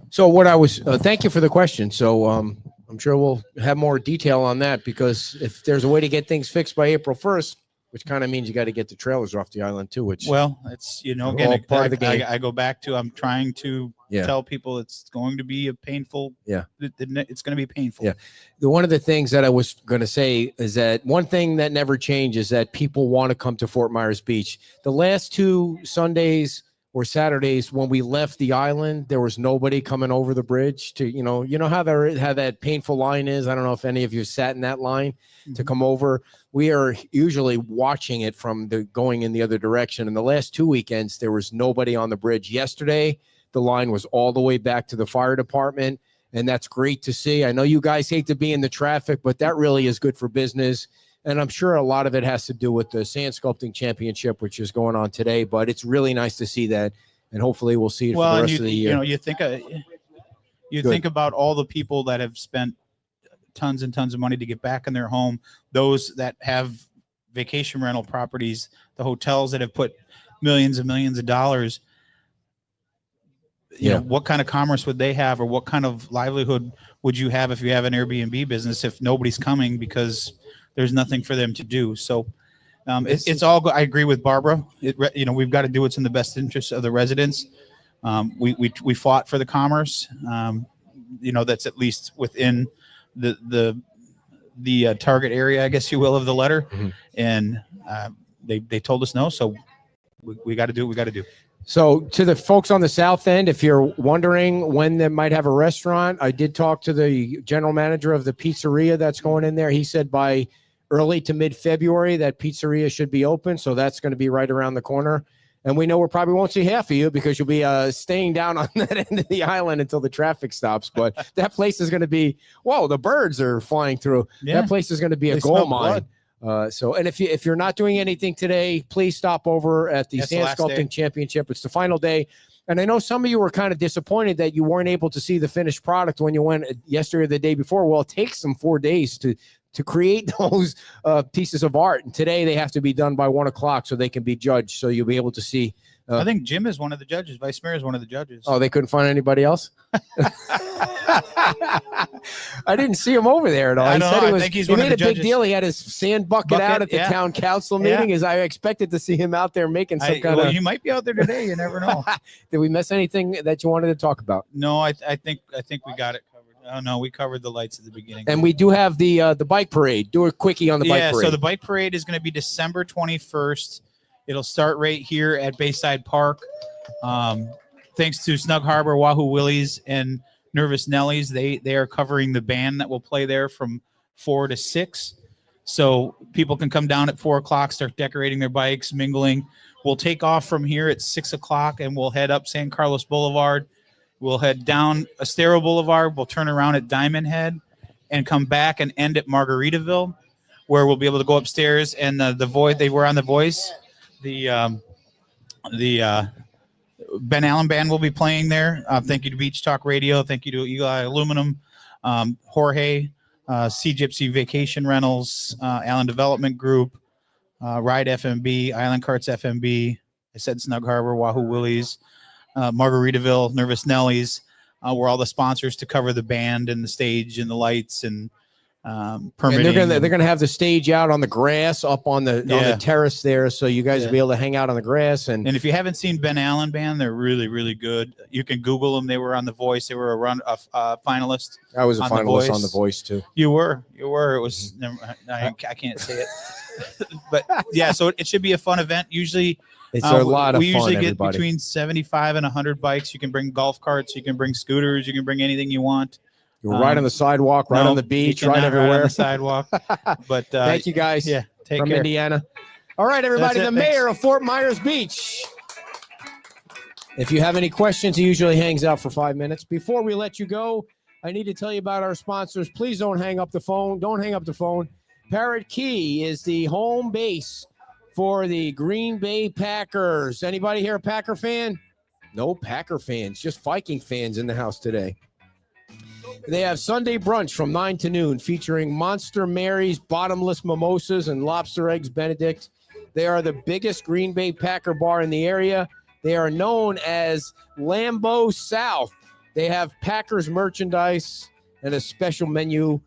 So what I was, thank you for the question. So I'm sure we'll have more detail on that, because if there's a way to get things fixed by April 1st, which kind of means you got to get the trailers off the island too, which Well, it's, again, all part of the game. I go back to, I'm trying to Yeah. tell people it's going to be a painful. Yeah. It's going to be painful. Yeah. One of the things that I was going to say is that one thing that never changes is that people want to come to Fort Myers Beach. The last 2 Sundays or Saturdays when we left the island, there was nobody coming over the bridge to, you know how that painful line is. I don't know if any of you sat in that line to come over. We are usually watching it from going in the other direction. And the last 2 weekends, there was nobody on the bridge. Yesterday, the line was all the way back to the fire department, and that's great to see. I know you guys hate to be in the traffic, but that really is good for business. And I'm sure a lot of it has to do with the Sand Sculpting Championship, which is going on today. But it's really nice to see that, and hopefully we'll see it for the rest of the year. You think about all the people that have spent tons and tons of money to get back in their home, those that have vacation rental properties, the hotels that have put millions and millions of dollars. You know, what kind of commerce would they have, or what kind of livelihood would you have if you have an Airbnb business if nobody's coming because there's nothing for them to do? So it's all good. I agree with Barbara. We've got to do what's in the best interest of the residents. We fought for the commerce. That's at least within the target area, I guess you will, of the letter. And they told us no. So we got to do what we got to do. So to the folks on the south end, if you're wondering when they might have a restaurant, I did talk to the general manager of the pizzeria that's going in there. He said by early to mid-February that pizzeria should be open. So that's going to be right around the corner. And we know we probably won't see half of you because you'll be staying down on that end of the island until the traffic stops. But that place is going to be, whoa, the birds are flying through. Yeah. That place is going to be a gold mine. And if you're not doing anything today, please stop over at the Sand Sculpting Championship. It's the final day. And I know some of you were kind of disappointed that you weren't able to see the finished product when you went yesterday or the day before. Well, it takes them 4 days to create those pieces of art. And today they have to be done by 1 o'clock so they can be judged. So you'll be able to see. I think Jim is one of the judges. Vice Mayor is one of the judges. Oh, they couldn't find anybody else? I didn't see him over there at all. He made a big deal. He had his sand bucket out at the town council meeting. As I expected to see him out there making some kind of. You might be out there today. You never know. Did we miss anything that you wanted to talk about? No, I think we got it covered. Oh no, we covered the lights at the beginning. And we do have the bike parade. Do a quickie on the bike parade. So the bike parade is going to be December 21st. It'll start right here at Bayside Park. Thanks to Snug Harbor, Wahoo Willies, and Nervous Nellies. They are covering the band that will play there from 4 to 6. So people can come down at 4 o'clock, start decorating their bikes, mingling. We'll take off from here at 6 o'clock, and we'll head up San Carlos Boulevard. We'll head down Estero Boulevard. We'll turn around at Diamond Head and come back and end at Margaritaville, where we'll be able to go upstairs. And they were on The Voice. The Ben Allen Band will be playing there. Thank you to Beach Talk Radio. Thank you to Eli Aluminum, Jorge, Sea Gypsy Vacation Rentals, Allen Development Group, Ride FMB, Island Carts FMB. I said Snug Harbor, Wahoo Willies, Margaritaville, Nervous Nellies. where all the sponsors to cover the band and the stage and the lights and And permitting. they're gonna have the stage out on the grass up on the Yeah. terrace there, so you guys Yeah. will be able to hang out on the grass. And And if you haven't seen Ben Allen Band, they're really, really good. You can Google them. They were on The Voice. They were a finalist. I was a on The finalist on Voice. The Voice too. You were. It was. I can't say it. But yeah, so it should be a fun event. Usually, It's a lot of we fun. usually get Everybody. between 75 and 100 bikes. You can bring golf carts. You can bring scooters. You can bring anything you want. You're right on the sidewalk, right No, on the you beach, cannot right ride everywhere. on the sidewalk. But Thank you guys. Yeah, take from care. Indiana. All right, everybody. That's The it, thanks. mayor of Fort Myers Beach. If you have any questions, he usually hangs out for 5 minutes. Before we let you go, I need to tell you about our sponsors. Please don't hang up the phone. Don't hang up the phone. Parrot Key is the home base for the Green Bay Packers. Anybody here a Packer fan? No Packer fans, just Viking fans in the house today. They have Sunday brunch from 9 to noon featuring Monster Mary's bottomless mimosas and lobster eggs Benedict. They are the biggest Green Bay Packer bar in the area. They are known as Lambeau South. They have Packers merchandise and a special menu.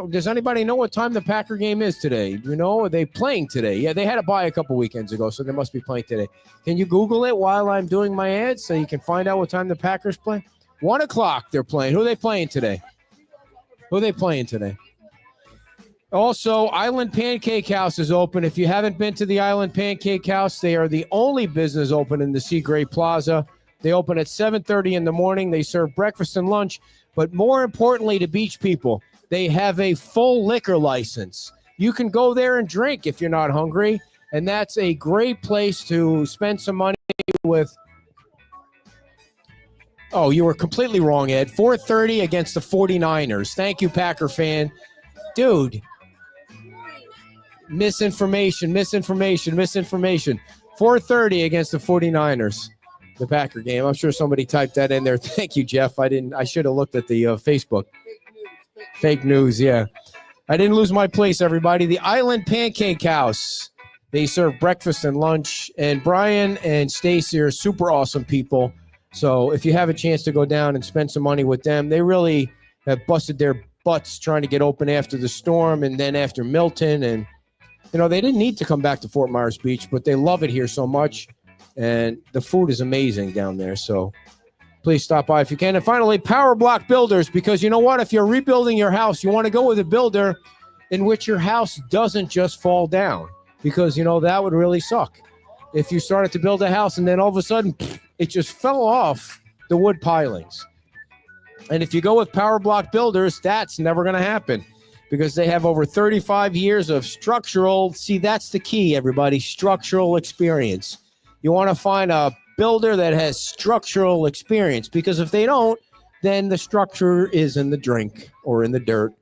Does anybody know what time the Packer game is today? Do you know? Are they playing today? Yeah, they had a bye a couple weekends ago, so they must be playing today. Can you Google it while I'm doing my ads so you can find out what time the Packers play? 1 o'clock they're playing. Who are they playing today? Also, Island Pancake House is open. If you haven't been to the Island Pancake House, they are the only business open in the Seagrave Plaza. They open at 7:30 in the morning. They serve breakfast and lunch. But more importantly to beach people, they have a full liquor license. You can go there and drink if you're not hungry. And that's a great place to spend some money with. Oh, you were completely wrong, Ed. 4:30 against the 49ers. Thank you, Packer fan. Dude. Misinformation. 4:30 against the 49ers. The Packer game. I'm sure somebody typed that in there. Thank you, Jeff. I should have looked at the Facebook. Fake news, yeah. I didn't lose my place, everybody. The Island Pancake House. They serve breakfast and lunch. And Brian and Stacy are super awesome people. So if you have a chance to go down and spend some money with them, they really have busted their butts trying to get open after the storm and then after Milton. And, they didn't need to come back to Fort Myers Beach, but they love it here so much. And the food is amazing down there. So please stop by if you can. And finally, Power Block Builders, because you know what? If you're rebuilding your house, you want to go with a builder in which your house doesn't just fall down, because, that would really suck. If you started to build a house and then all of a sudden it just fell off the wood pilings. And if you go with Power Block Builders, that's never going to happen, because they have over 35 years of structural. See, that's the key, everybody. Structural experience. You want to find a builder that has structural experience, because if they don't, then the structure is in the drink or in the dirt.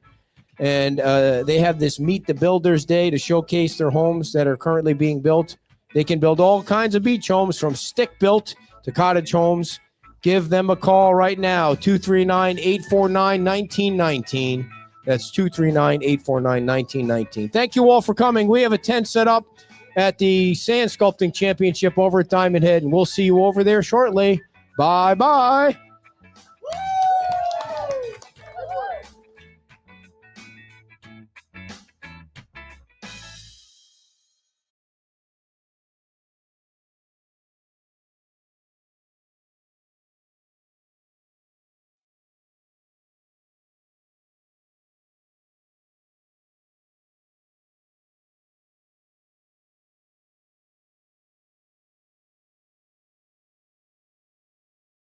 And they have this Meet the Builders Day to showcase their homes that are currently being built. They can build all kinds of beach homes, from stick built to cottage homes. Give them a call right now, 239-849-1919. That's 239-849-1919. Thank you all for coming. We have a tent set up at the Sand Sculpting Championship over at Diamond Head, and we'll see you over there shortly. Bye-bye.